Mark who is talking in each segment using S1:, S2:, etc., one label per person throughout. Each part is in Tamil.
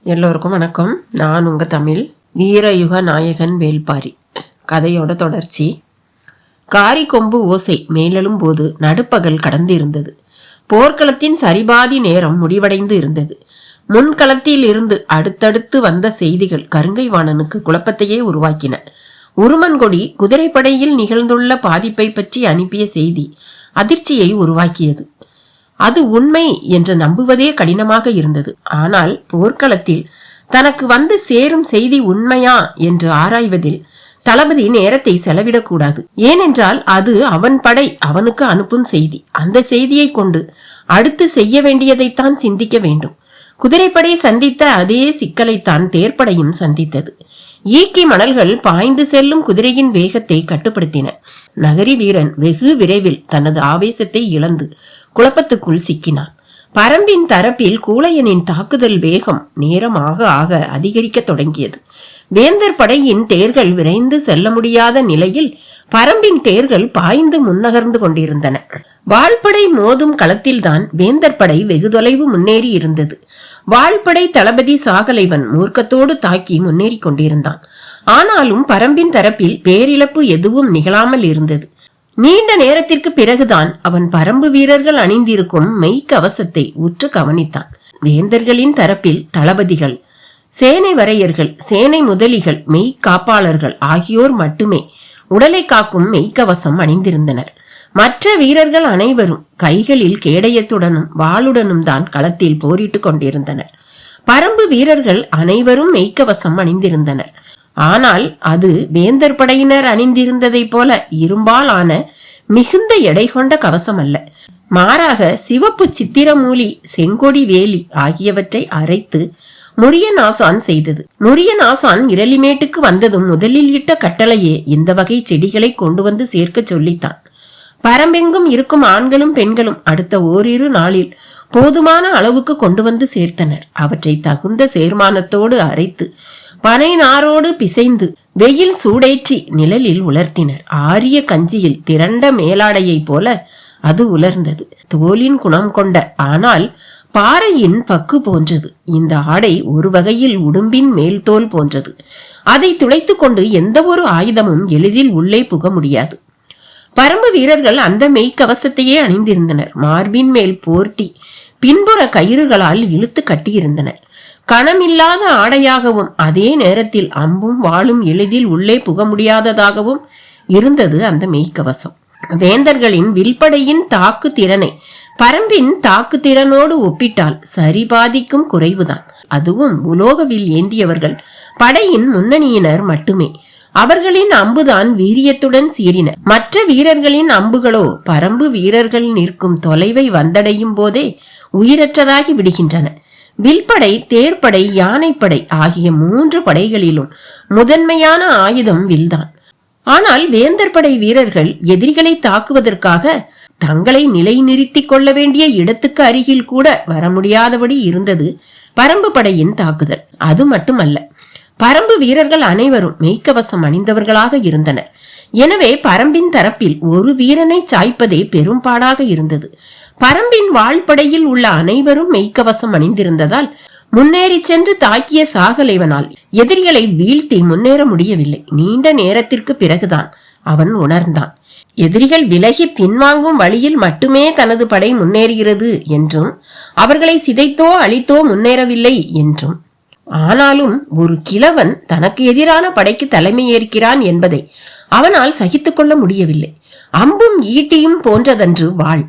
S1: எல்லோருக்கும் வணக்கம். நான் உங்கள் தமிழ் வீரயுக நாயகன் வேள்பாரி. கதையோட தொடர்ச்சி. காரி கொம்பு ஓசை மேலெழும் போது நடுப்பகல் கடந்து இருந்தது. போர்க்களத்தின் சரிபாதி நேரம் முடிவடைந்து இருந்தது. முன்களத்தில் இருந்து அடுத்தடுத்து வந்த செய்திகள் கருங்கை வாணனுக்கு குழப்பத்தையே உருவாக்கின. உருமன்கொடி குதிரைப்படையில் நிகழ்ந்துள்ள பாதிப்பை பற்றி அனுப்பிய செய்தி அதிர்ச்சியை உருவாக்கியது. அது உண்மை என்று நம்புவதே கடினமாக இருந்தது. ஆனால் போர்க்களத்தில் தனக்கு வந்து சேரும் செய்தி உண்மையா என்று ஆராய்வதில் தளபதி நேரத்தை செலவிடக்கூடாது. ஏனென்றால் அது அவன் படை அவனுக்கு அனுப்பும் செய்தி. அந்த செய்தியை கொண்டு அடுத்து செய்ய வேண்டியதைத்தான் சிந்திக்க வேண்டும். குதிரைப்படை சந்தித்த அதே சிக்கலைத்தான் தேர்ப்படையும் சந்தித்தது. ஈக்கி மணல்கள் பாய்ந்து செல்லும் குதிரையின் வேகத்தை கட்டுப்படுத்தின. நகரி வீரன் வெகு விரைவில் தனது ஆவேசத்தை இழந்து குழப்பத்துக்குள் சிக்கினான். பரம்பின் தரப்பில் கூளையனின் தாக்குதல் வேகம் நேரமாக ஆக அதிகரிக்க தொடங்கியது. வேந்தர் படையின் தேர்கள் விரைந்து செல்ல முடியாத நிலையில் பரம்பின் தேர்கள் பாய்ந்து முன்னகர்ந்து கொண்டிருந்தன. வாள்படை மோதும் களத்தில்தான் வேந்தர் படை வெகு தொலைவு முன்னேறி இருந்தது. வாள்படை தளபதி சாகலைவன் மூர்க்கத்தோடு தாக்கி முன்னேறி கொண்டிருந்தான். ஆனாலும் பரம்பின் தரப்பில் பேரிழப்பு எதுவும் நிகழாமல் இருந்தது. நீண்ட நேரத்திற்கு பிறகுதான் அவன் பரம்பு வீரர்கள் அணிந்திருக்கும் மெய் கவசத்தை உற்று கவனித்தான். வேந்தர்களின் தரப்பில் தளபதிகள், சேனை வரையர்கள், சேனை முதலிகள், மெய் காப்பாளர்கள் ஆகியோர் மட்டுமே உடலை காக்கும் மெய்க்கவசம் அணிந்திருந்தனர். மற்ற வீரர்கள் அனைவரும் கைகளில் கேடயத்துடனும் வாளுடனும் தான் களத்தில் போரிட்டு கொண்டிருந்தனர். பரம்பு வீரர்கள் அனைவரும் மெய்க்கவசம் அணிந்திருந்தனர். ஆனால் அது வேந்தர் படையினர் அணிந்திருந்ததை போல இரும்பால் ஆன மிகுந்த எடை கொண்ட கவசம் அல்ல. மாறாக சிவப்பு சித்திரமூலி, செங்கொடி வேலி ஆகியவற்றை அரைத்து முரியன் ஆசான் செய்தது. முரியன் ஆசான் இரளிமேட்டுக்கு வந்ததும் முதலில் இட்ட கட்டளையே இந்த வகை செடிகளை கொண்டு வந்து சேர்க்க சொல்லித்தான். பரம்பெங்கும் இருக்கும் ஆண்களும் பெண்களும் அடுத்த ஓரிரு நாளில் போதுமான அளவுக்கு கொண்டு வந்து சேர்த்தனர். அவற்றை தகுந்த சேர்மானத்தோடு அரைத்து பனை நாரோடு பிசைந்து வெயில் சூடேற்றி நிழலில் உலர்த்தினர். ஆரிய கஞ்சியில் திரண்ட மேலாடையை போல அது உலர்ந்தது. தோலின் குணம் கொண்ட ஆனால் பாறையின் பக்கு போன்றது. இந்த ஆடை ஒரு வகையில் உடும்பின் மேல் தோல் போன்றது. அதை துளைத்து கொண்டு எந்த ஒரு ஆயுதமும் எளிதில் உள்ளே புக முடியாது. பரம்பு வீரர்கள் அந்த மெய்க்கவசத்தையே அணிந்திருந்தனர். மார்பின் மேல் போர்த்தி பின்புற கயிறுகளால் இழுத்து கட்டியிருந்தனர். கணமில்லாத ஆடையாகவும் அதே நேரத்தில் அம்பும் வாளும் எளிதில் உள்ளே புக முடியாததாகவும் இருந்தது அந்த மெய்க்கவசம். வேந்தர்களின் வில்படையின் தாக்கு திறனை பரம்பின் தாக்கு திறனோடு ஒப்பிட்டால் சரிபாதிக்கும் குறைவுதான். அதுவும் உலோகவில் ஏந்தியவர்கள் படையின் முன்னணியினர் மட்டுமே. அவர்களின் அம்புதான் வீரியத்துடன் சீறின. மற்ற வீரர்களின் அம்புகளோ பரம்பு வீரர்கள் நிற்கும் தொலைவை வந்தடையும் போதே உயிரற்றதாகி விடுகின்றன. வில்படை, தேர்ப்படை, யானைப்படை ஆகிய 3 படைகளிலும் முதன்மையான ஆயுதம் வில்தான். ஆனால் வேந்தர் படை வீரர்கள் எதிரிகளை தாக்குவதற்காக தங்களை நிலை நிறுத்திக் கொள்ள வேண்டிய இடத்துக்கு அருகில் கூட வர முடியாதபடி இருந்தது பரம்பு படையின் தாக்குதல். அது மட்டுமல்ல, பரம்பு வீரர்கள் அனைவரும் மெய்க்கவசம் அணிந்தவர்களாக இருந்தனர். எனவே பரம்பின் தரப்பில் ஒரு வீரனை சாய்ப்பதே பெரும்பாடாக இருந்தது. பரம்பின் வாள்படையில் உள்ள அனைவரும் மெய்க்கவசம் அணிந்திருந்ததால் முன்னேறி சென்று தாக்கிய சாகலைவனால் எதிரிகளை வீழ்த்தி முன்னேற முடியவில்லை. நீண்ட நேரத்திற்கு பிறகுதான் அவன் உணர்ந்தான். எதிரிகள் விலகி பின்வாங்கும் வழியில் மட்டுமே தனது படை முன்னேறுகிறது என்றும் அவர்களை சிதைத்தோ அழித்தோ முன்னேறவில்லை என்றும். ஆனாலும் ஒரு கிழவன் தனக்கு எதிரான படைக்கு தலைமை ஏற்கிறான் என்பதை அவனால் சகித்துக் கொள்ள முடியவில்லை. அம்பும் ஈட்டியும் போன்றதன்று வாள்.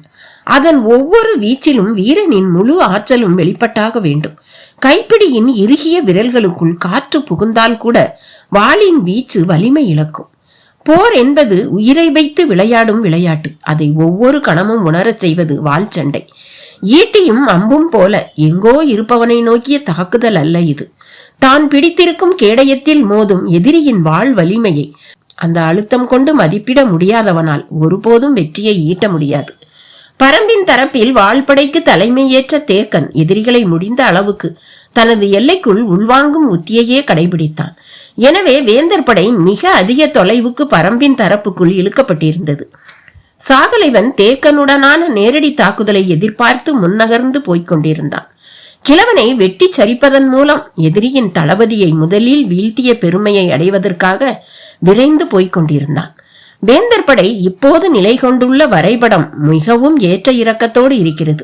S1: அதன் ஒவ்வொரு வீச்சிலும் வீரனின் முழு ஆற்றலும் வெளிப்பட்டாக வேண்டும். கைப்பிடியின் இறுகிய விரல்களுக்குள் காற்று புகுந்தால் கூட வாளின் வீச்சு வலிமை இழக்கும். போர் என்பது உயிரை வைத்து விளையாடும் விளையாட்டு. அதை ஒவ்வொரு கணமும் உணரச் செய்வது வாள் சண்டை. ஈட்டியும் அம்பும் போல எங்கோ இருப்பவனை நோக்கிய தாக்குதல் அல்ல இது. தான் பிடித்திருக்கும் கேடயத்தில் மோதும் எதிரியின் வாள் வலிமையை அந்த அழுத்தம் கொண்டு மதிப்பிட முடியாதவனால் ஒருபோதும் வெற்றியை ஈட்ட முடியாது. பரம்பின் தரப்பில் வாள்படைக்கு தலைமை ஏற்ற தேக்கன் எதிரிகளை முடிந்த அளவுக்கு தனது எல்லைக்குள் உள்வாங்கும் உத்தியையே கடைபிடித்தான். எனவே வேந்தர் படை மிக அதிக தொலைவுக்கு பரம்பின் தரப்புக்குள் இழுக்கப்பட்டிருந்தது. சாகலைவன் தேக்கனுடனான நேரடி தாக்குதலை எதிர்பார்த்து முன்னகர்ந்து போய்கொண்டிருந்தான். கிழவனை வெட்டி சரிப்பதன் மூலம் எதிரியின் தளபதியை முதலில் வீழ்த்திய பெருமையை அடைவதற்காக விரைந்து போய்க் கொண்டிருந்தான். வேந்தர் படை இப்போது நிலை கொண்டுள்ள வரைபடம் மிகவும் ஏற்ற இறக்கத்தோடு இருக்கிறது.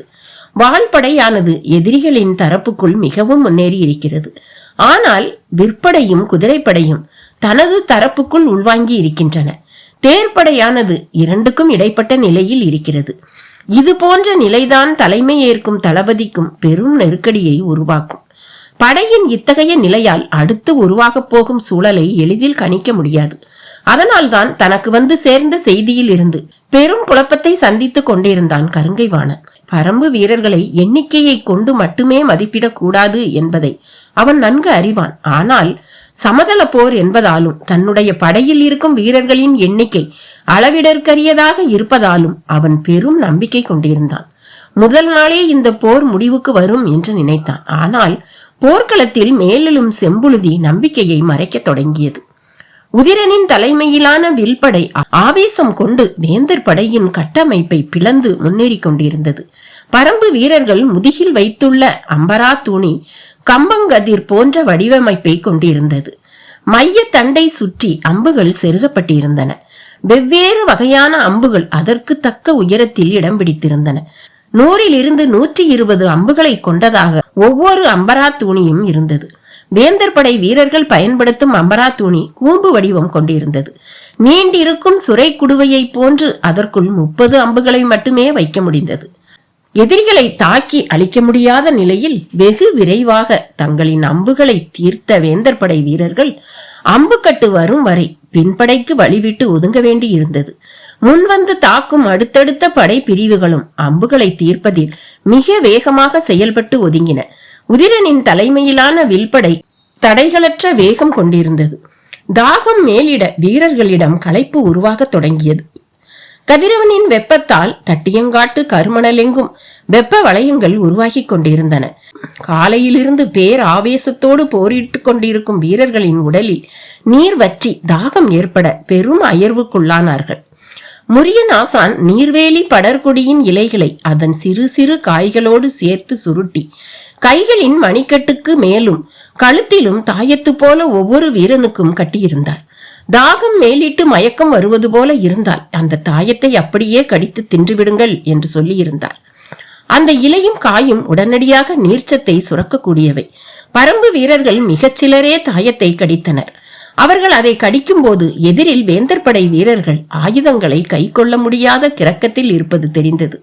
S1: வாள்படையானது எதிரிகளின் தரப்புக்குள் மிகவும் முன்னேறி இருக்கிறது. ஆனால் விற்படையும் குதிரைப்படையும் தனது தரப்புக்குள் உள்வாங்கி இருக்கின்றன. தேர்ப்படையானது இரண்டுக்கும் இடைப்பட்ட நிலையில் இருக்கிறது. இது போன்ற நிலைதான் தலைமை ஏற்கும் தளபதிக்கும் பெரும் நெருக்கடியை உருவாக்கும். படையின் இத்தகைய நிலையால் அடுத்து உருவாகப் போகும் சூழலை எளிதில் கணிக்க முடியாது. அதனால்தான் தனக்கு வந்து சேர்ந்த செய்தியில் இருந்து பெரும் குழப்பத்தை சந்தித்துக் கொண்டிருந்தான் கருங்கைவாணன். பரம்பு வீரர்களை எண்ணிக்கையை கொண்டு மட்டுமே மதிப்பிடக் கூடாது என்பதை அவன் நன்கு அறிவான். ஆனால் சமதள போர் என்பதாலும் தன்னுடைய படையில் இருக்கும் வீரர்களின் எண்ணிக்கை அளவிடற்கரியதாக இருப்பதாலும் அவன் பெரும் நம்பிக்கை கொண்டிருந்தான். முதல் நாளே இந்த போர் முடிவுக்கு வரும் என்று நினைத்தான். ஆனால் போர்க்களத்தில் மேலும் செம்புழுதி நம்பிக்கையை மறைக்க தொடங்கியது. உதிரனின் தலைமையிலான வில்படை ஆவேசம் கொண்டு வேந்தர் படையின் கட்டமைப்பை பிளந்து முன்னேறி கொண்டிருந்தது. பரம்பு வீரர்கள் முதுகில் வைத்துள்ள அம்பரா தூணி கம்பங்கதிர் போன்ற வடிவமைப்பை கொண்டிருந்தது. மைய தண்டை சுற்றி அம்புகள் செருகப்பட்டிருந்தன. வெவ்வேறு வகையான அம்புகள் அதற்கு தக்க உயரத்தில் இடம் பிடித்திருந்தன. 100 120 அம்புகளை கொண்டதாக ஒவ்வொரு அம்பரா தூணியும் இருந்தது. வேந்தர் படை வீரர்கள் பயன்படுத்தும் அம்பரா தூணி கூம்பு வடிவம் கொண்டிருந்தது. நீண்டிருக்கும் சுரை குடுவையை போன்று அதற்குள் 30 அம்புகளை மட்டுமே வைக்க முடிந்தது. எதிரிகளை தாக்கி அழிக்க முடியாத நிலையில் வெகு விரைவாக தங்களின் அம்புகளை தீர்த்த வேந்தர் படை வீரர்கள் அம்புக்கட்டு வரும் வரை பின்படைக்கு வழிவிட்டு ஒதுங்க வேண்டி இருந்தது. முன்வந்து தாக்கும் அடுத்தடுத்த படை பிரிவுகளும் அம்புகளை தீர்ப்பதில் மிக வேகமாக செயல்பட்டு ஒதுங்கின. உதிரனின் தலைமையிலான வில்படை தடைகளற்ற வேகம் கொண்டிருந்தது. தாகம் மேலிட வீரர்களிடம் களைப்பு உருவாக தொடங்கியது. கதிரவனின் வெப்பத்தால் தட்டியங்காட்டு கருமணலெங்கும் வெப்ப வளையங்கள் உருவாகி கொண்டிருந்தன. காலையிலிருந்து பேர் ஆவேசத்தோடு போரிட்டு கொண்டிருக்கும் வீரர்களின் உடலில் நீர் வற்றி தாகம் ஏற்பட பெரும் அயர்வுக்குள்ளானார்கள். முரியன் ஆசான் நீர்வேலி படர்கொடியின் இலைகளை அதன் சிறு சிறு காய்களோடு சேர்த்து சுருட்டி கைகளின் மணிக்கட்டுக்கு மேலும் கழுத்திலும் தாயத்து போல ஒவ்வொரு வீரனுக்கும் கட்டியிருந்தார். தாகம் மேலிட்டு மயக்கம் வருவது போல இருந்தால் அந்த தாயத்தை அப்படியே கடித்து தின்றுவிடுங்கள் என்று சொல்லி இருந்தார். அந்த இலையும் காயும் உடனடியாக நீர்ச்சத்தை சுரக்கக்கூடியவை. பரம்பு வீரர்கள் மிகச் சிலரே தாயத்தை கடித்தனர். அவர்கள் அதை கடிக்கும் போது எதிரில் வேந்தர் படை வீரர்கள் ஆயுதங்களை கை கொள்ள முடியாத கிறக்கத்தில் இருப்பது தெரிந்தது.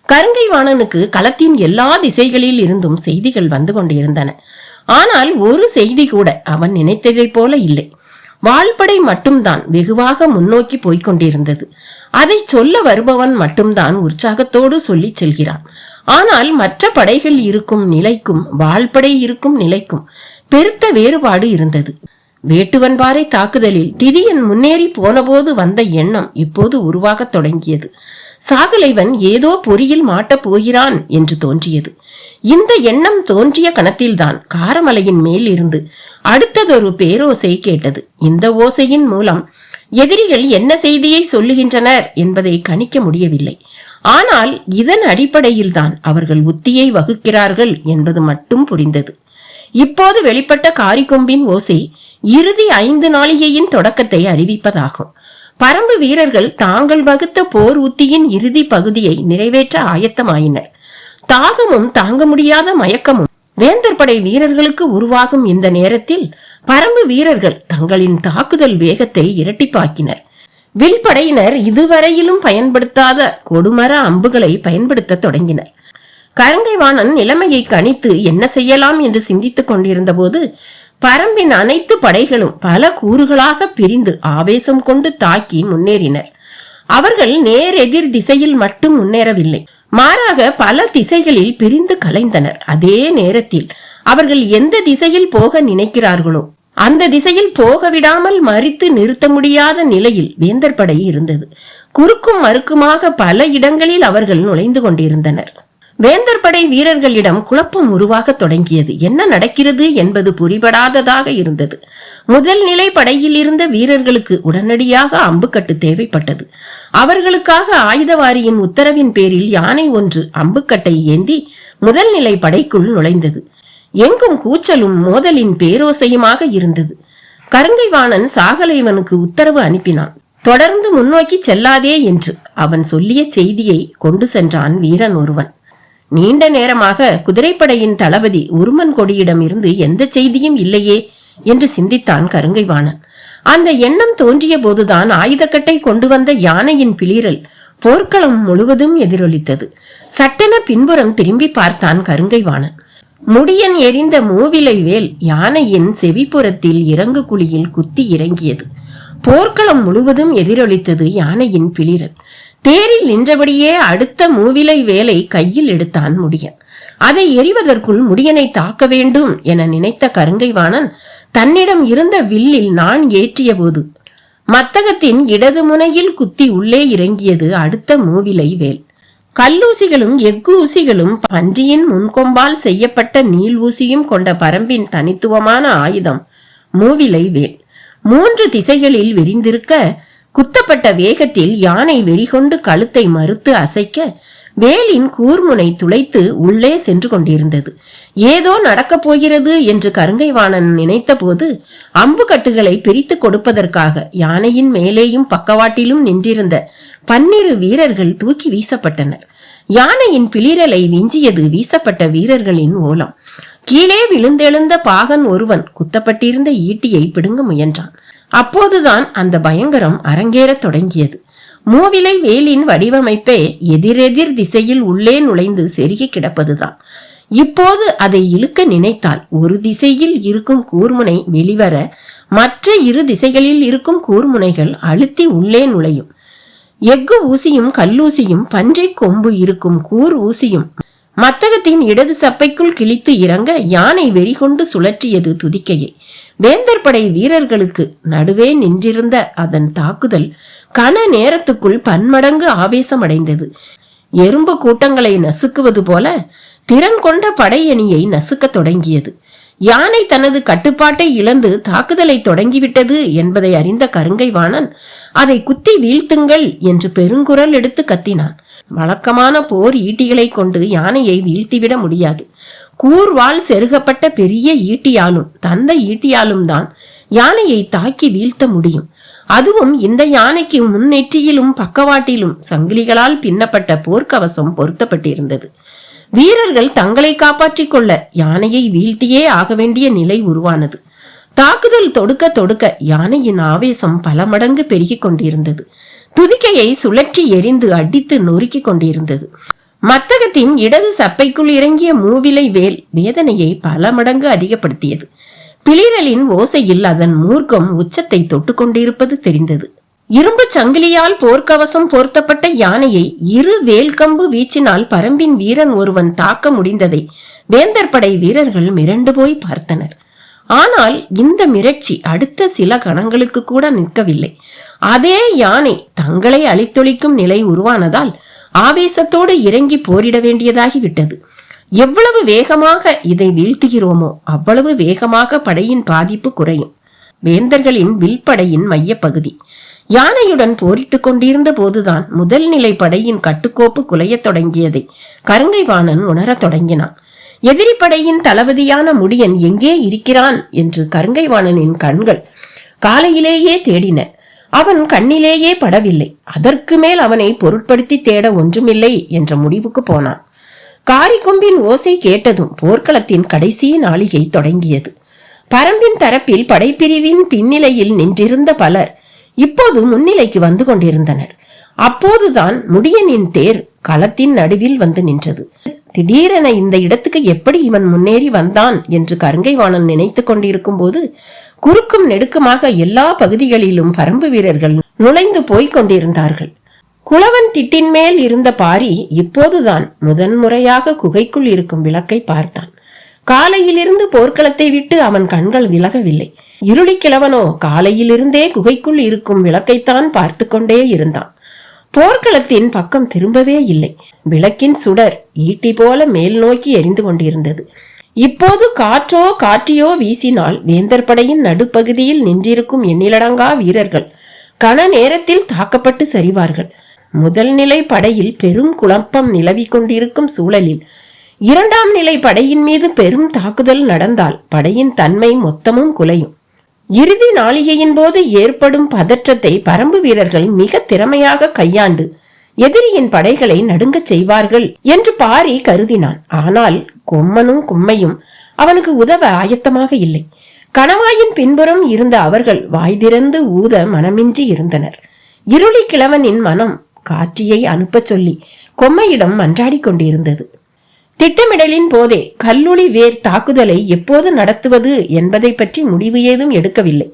S1: கருங்கைவாணனுக்கு களத்தின் எல்லா திசைகளில் இருந்தும் செய்திகள் வந்து கொண்டிருந்தன. ஆனால் ஒரு செய்தி கூட அவன் நினைத்ததை போல இல்லை. வாள்படை மட்டும்தான் வெகுவாக முன்னோக்கி போய்கொண்டிருந்தது. அதை சொல்ல வருபவன் மட்டும்தான் உற்சாகத்தோடு சொல்லி செல்கிறான். ஆனால் மற்ற படைகள் இருக்கும் நிலைக்கும் வாள்படை இருக்கும் நிலைக்கும் பெருத்த வேறுபாடு இருந்தது. வேட்டுவன்பாறை தாக்குதலில் திதியன் முன்னேறி போனபோது வந்த எண்ணம் இப்போது உருவாக தொடங்கியது. சாகலைவன் ஏதோ பொறியில் மாட்டப் போகிறான் என்று தோன்றியது. இந்த எண்ணம் தோன்றிய கணத்தில்தான் காரமலையின் மேல் இருந்து அடுத்ததொரு பேரோசை கேட்டது. இந்த ஓசையின் மூலம் எதிரிகள் என்ன செய்தியை சொல்லுகின்றனர் என்பதை கணிக்க முடியவில்லை. ஆனால் இதன் அடிப்படையில் தான் அவர்கள் உத்தியை வகுக்கிறார்கள் என்பது மட்டும் புரிந்தது. இப்போது வெளிப்பட்ட காரிக்கொம்பின் ஓசை இறுதி 5 நாளிகையின் தொடக்கத்தை அறிவிப்பதாகும். பரம்பு வீரர்கள் தாங்கள் வகுத்த போர் உத்தியின் இறுதி பகுதியை நிறைவேற்ற ஆயத்தமாயினர். தாகமும் தாங்க முடியாத மயக்கமும் வேந்தர் படை வீரர்களுக்கு உருவாகும் இந்த நேரத்தில் பரம்பு வீரர்கள் தங்களின் தாக்குதல் வேகத்தை இரட்டிப்பாக்கினர். வில்படையினர் இதுவரையிலும் பயன்படுத்தாத கொடுமர அம்புகளை பயன்படுத்த தொடங்கினர். கருங்கைவாணன் நிலைமையை கணித்து என்ன செய்யலாம் என்று சிந்தித்துக் கொண்டிருந்த போது பரம்பின் அனைத்து படைகளும் பல கூறுகளாக பிரிந்து ஆவேசம் கொண்டு தாக்கி முன்னேறினர். அவர்கள் நேர் எதிர் திசையில் மட்டும் முன்னேறவில்லை, மாறாக பல திசைகளில் பிரிந்து கலைந்தனர். அதே நேரத்தில் அவர்கள் எந்த திசையில் போக நினைக்கிறார்களோ அந்த திசையில் போக விடாமல் மறித்து நிறுத்த முடியாத நிலையில் வேந்தர் படை இருந்தது. குறுக்கும் மறுக்குமாக பல இடங்களில் அவர்கள் நுழைந்து கொண்டிருந்தனர். வேந்தர் படை வீரர்களிடம் குழப்பம் உருவாக தொடங்கியது. என்ன நடக்கிறது என்பது புரிபடாததாக இருந்தது. முதல் நிலை படையில் இருந்த வீரர்களுக்கு உடனடியாக அம்புக்கட்டு தேவைப்பட்டது. அவர்களுக்காக ஆயுதவாரியின் உத்தரவின் பேரில் யானை ஒன்று அம்புக்கட்டை ஏந்தி முதல் நிலை படைக்குள் நுழைந்தது. எங்கும் கூச்சலும் மோதலின் பேரோசையுமாக இருந்தது. கருங்கைவாணன் சாகலைவனுக்கு உத்தரவு அனுப்பினான். தொடர்ந்து முன்னோக்கி செல்லாதே என்று அவன் சொல்லிய செய்தியை கொண்டு சென்றான் வீரன் ஒருவன். நீண்ட நேரமாக குதிரைப்படையின் தளபதி உருமன் கொடியிடம் இருந்து எந்த செய்தியும் இல்லையே என்று சிந்தித்தான் கருங்கைவாணன். அந்த எண்ணம் தோன்றிய போதுதான் ஆயுதக்கட்டை கொண்டு வந்த யானையின் பிளிரல் போர்க்களம் முழுவதும் எதிரொலித்தது. சட்டென பின்புறம் திரும்பி பார்த்தான் கருங்கைவாணன். முடியன் எரிந்த மூவிலை வேல் யானையின் செவிப்புறத்தில் இறங்கு குழியில் குத்தி இறங்கியது. போர்க்களம் முழுவதும் எதிரொலித்தது யானையின் பிளிரல். தேரில் நின்றபடியே அடுத்த மூவிலை வேலை கையில் எடுத்தான் முடியன். அதை எறிவதற்குள் முடியனை தாக்க வேண்டும் என நினைத்த கருங்கைவாணன் தன்னிடம் இருந்த வில்லில் நான் ஏற்றிய போது மத்தகத்தின் இடது முனையில் குத்தி உள்ளே இறங்கியது அடுத்த மூவிலை வேல். கல்லூசிகளும் எஃகு ஊசிகளும் பன்றியின் முன்கொம்பால் செய்யப்பட்ட நீள் ஊசியும் கொண்ட பரம்பின் தனித்துவமான ஆயுதம் மூவிலை வேல். 3 திசைகளில் விரிந்திருக்க குத்தப்பட்ட வேகத்தில் யானை வெறிகொண்டு கழுத்தை மறுத்து அசைக்க வேலின் கூர்முனை துளைத்து உள்ளே சென்று கொண்டிருந்தது. ஏதோ நடக்கப் போகிறது என்று கருங்கைவாணன் நினைத்த போது அம்புக்கட்டுகளை பிரித்து கொடுப்பதற்காக யானையின் மேலேயும் பக்கவாட்டிலும் நின்றிருந்த 12 வீரர்கள் தூக்கி வீசப்பட்டனர். யானையின் பிளிரலை விஞ்சியது வீசப்பட்ட வீரர்களின் ஓலம். கீழே விழுந்தெழுந்த பாகன் ஒருவன் குத்தப்பட்டிருந்த ஈட்டியை பிடுங்க முயன்றான். அப்போதுதான் அந்த பயங்கரம் அரங்கேறத் தொடங்கியது. மூவிலை வேலின் வடிவமைப்பே எதிரெதிர் திசையில் உள்ளே நுழைந்து செருகி கிடப்பதுதான். இப்போது அதை இழுக்க நினைத்தால் ஒரு திசையில் இருக்கும் கூர்முனை வெளிவர மற்ற 2 திசைகளில் இருக்கும் கூர்முனைகள் அழுத்தி உள்ளே நுழையும். எஃகு ஊசியும் கல்லூசியும் பன்றை கொம்பு இருக்கும் கூர் ஊசியும் மத்தகத்தின் இடது சப்பைக்குள் கிழித்து இறங்க யானை வெறிகொண்டு சுழற்றியது துதிக்கையை. வேந்தர் படை வீரர்களுக்கு நடுவே நின்றிருந்த அதன் தாக்குதல் கன நேரத்துக்குள் பன்மடங்கு ஆவேசமடைந்தது. எறும்பு கூட்டங்களை நசுக்குவது போல திறன் கொண்ட படையணியை நசுக்க தொடங்கியது. யானை தனது கட்டுப்பாட்டை இழந்து தாக்குதலை தொடங்கிவிட்டது என்பதை அறிந்த கருங்கைவாணன் அதை குத்தி வீழ்த்துங்கள் என்று பெருங்குரல் எடுத்து கத்தினான். வழக்கமான போர் ஈட்டிகளை கொண்டு யானையை வீழ்த்திவிட முடியாது. கூர்வால் செருகப்பட்ட பெரிய ஈட்டியாலும் தந்த ஈட்டியாலும் தான் யானையை தாக்கி வீழ்த்த முடியும். அதுவும் இந்த யானைக்கு முன்னெற்றியிலும் பக்கவாட்டிலும் சங்கிலிகளால் பின்னப்பட்ட போர்க்கவசம் பொருத்தப்பட்டிருந்தது. வீரர்கள் தங்களை காப்பாற்றிக் கொள்ள யானையை வீழ்த்தியே ஆக வேண்டிய நிலை உருவானது. தாக்குதல் தொடுக்க தொடுக்க யானையின் ஆவேசம் பல மடங்கு பெருகிக் கொண்டிருந்தது. துதிக்கையை சுழற்றி எரிந்து அடித்து நொறுக்கி கொண்டிருந்தது. மத்தகத்தின் இடது சப்பைக்குள் இறங்கிய மூவிலை வேல் வேதனையை பல மடங்கு அதிகப்படுத்தியது. பிளிரலின் ஓசையில் அதன் மூர்க்கம் உச்சத்தை தொட்டு கொண்டிருப்பது தெரிந்தது. இரும்பு சங்கிலியால் போர்க்கவசம் போர்த்தப்பட்ட யானையை 2 வேல்கம்பு வீச்சினால் பரம்பின் வீரன் ஒருவன் தாக்க முடிந்ததை வேந்தர் படை வீரர்கள் மிரண்டு போய் பார்த்தனர். ஆனால் இந்த மிரட்சி அடுத்த சில கணங்களுக்கு கூட நிற்கவில்லை. அதே யானை தங்களை அழித்தொழிக்கும் நிலை உருவானதால் ஆவேசத்தோடு இறங்கி போரிட வேண்டியதாகிவிட்டது. எவ்வளவு வேகமாக இதை வீழ்த்துகிறோமோ அவ்வளவு வேகமாக படையின் பாதிப்பு குறையும். வேந்தர்களின் வில்படையின் மையப்பகுதி யானையுடன் போரிட்டுக் கொண்டிருந்த போதுதான் முதல் நிலை படையின் கட்டுக்கோப்பு குலையத் தொடங்கியதை கருங்கைவாணன் உணரத் தொடங்கினான். எதிரி படையின் தளபதியான முடியன் எங்கே இருக்கிறான் என்று கருங்கைவாணனின் கண்கள் காலையிலேயே தேடின. அவன் கண்ணிலேயே படவில்லை. அதற்கு மேல் அவனை பொருட்படுத்தி தேட ஒன்றுமில்லை என்ற முடிவுக்கு போனான். காரிக்கொம்பின் ஓசை கேட்டதும் போர்க்களத்தின் கடைசி நாளிகை தொடங்கியது. பரம்பின் தரப்பில் படைப்பிரிவின் பின்னிலையில் நின்றிருந்த பலர் இப்போது முன்னிலைக்கு வந்து கொண்டிருந்தனர். அப்போதுதான் முடியனின் தேர் களத்தின் நடுவில் வந்து நின்றது. திடீரென இந்த இடத்துக்கு எப்படி இவன் முன்னேறி வந்தான் என்று கருங்கைவாணன் நினைத்து கொண்டிருக்கும் போது குறுக்கும் நெடுக்குமாக எல்லா பகுதிகளிலும் பரம்பு வீரர்கள் நுழைந்து போய்க் கொண்டிருந்தார்கள். குளவன் திட்டின் மேல் இருந்த பாரி இப்போதுதான் முதன்முறையாக குகைக்குள் இருக்கும் விளக்கை பார்த்தான். காலையிலிருந்து போர்க்களத்தை விட்டு அவன் கண்கள் விலகவில்லை. இருளி கிழவனோ காலையிலிருந்தே குகைக்குள் இருக்கும் விளக்கைத்தான் பார்த்து கொண்டே இருந்தான். போர்க்களத்தின் பக்கம் திரும்பவே இல்லை. விளக்கின் சுடர் ஈட்டி போல மேல் நோக்கி எரிந்து கொண்டிருந்தது. இப்போது காற்றோ காற்றியோ வீசினால் வேந்தர் படையின் நடுப்பகுதியில் நின்றிருக்கும் எண்ணிலடங்கா வீரர்கள் கன நேரத்தில் தாக்கப்பட்டு சரிவார்கள். முதல் நிலை படையில் பெரும் குழப்பம் நிலவி கொண்டிருக்கும் சூழலில் இரண்டாம் நிலை படையின் மீது பெரும் தாக்குதல் நடந்தால் படையின் தன்மை மொத்தமும் குலையும். இறுதி நாளிகையின் போது ஏற்படும் பதற்றத்தை பரம்பு வீரர்கள் மிக திறமையாக கையாண்டு எதிரியின் படைகளை நடுங்கச் செய்வார்கள் என்று பாரி கருதினான். ஆனால் கொம்மனும் கும்மையும் அவனுக்கு உதவ ஆயத்தமாக இல்லை. கணவாயின் பின்புறம் இருந்த அவர்கள் வாய் திறந்து ஊத மனமின்றி இருந்தனர். இருளி கிழவனின் மனம் காற்றியை அனுப்ப சொல்லி கொம்மையிடம் மன்றாடி கொண்டிருந்தது. திட்டமிடலின் போதே கல்லுளி வேர் தாக்குதலை எப்போது நடத்துவது என்பதை பற்றி முடிவு ஏதும் எடுக்கவில்லை.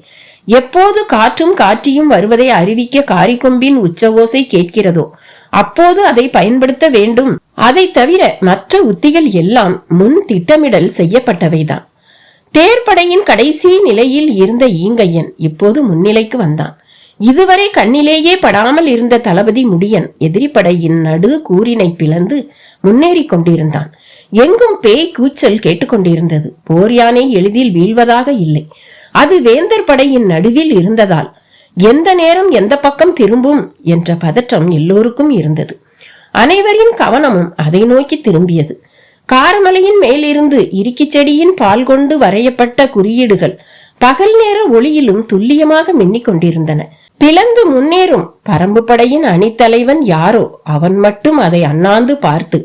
S1: எப்போது காற்றும் காற்றியும் வருவதை அறிவிக்க காரிக்கொம்பின் உச்ச ஓசை கேட்கிறதோ அப்போது அதை பயன்படுத்த வேண்டும். அதை தவிர மற்ற உத்திகள் எல்லாம் முன் திட்டமிடல் செய்யப்பட்டவைதான். தேர்ப்படையின் கடைசி நிலையில் இருந்த ஈங்கையன் இப்போது முன்னிலைக்கு வந்தான். இதுவரை கண்ணிலேயே படாமல் இருந்த தளபதி முடியன் எதிரி படையின் நடு கூறினை பிளந்து முன்னேறி கொண்டிருந்தான். எங்கும் பேய் கூச்சல் கேட்டுக்கொண்டிருந்தது. போர் யானை எளிதில் வீழ்வதாக இல்லை. அது வேந்தர் படையின் நடுவில் இருந்ததால் எந்த நேரம் எந்த பக்கம் திரும்பும் என்ற பதற்றம் எல்லோருக்கும் இருந்தது. அனைவரின் கவனமும் அதை நோக்கி திரும்பியது. காரமலையின் மேலிருந்து இறுக்கி செடியின் பால் கொண்டு வரையப்பட்ட குறியீடுகள் பகல் நேர ஒளியிலும் துல்லியமாக மின்னிக் கொண்டிருந்தன. பிளந்து முன்னேறும் பரம்பு படையின் அணித்தலைவன் யாரோ அவன் மட்டும் அதை அண்ணாந்து பார்த்து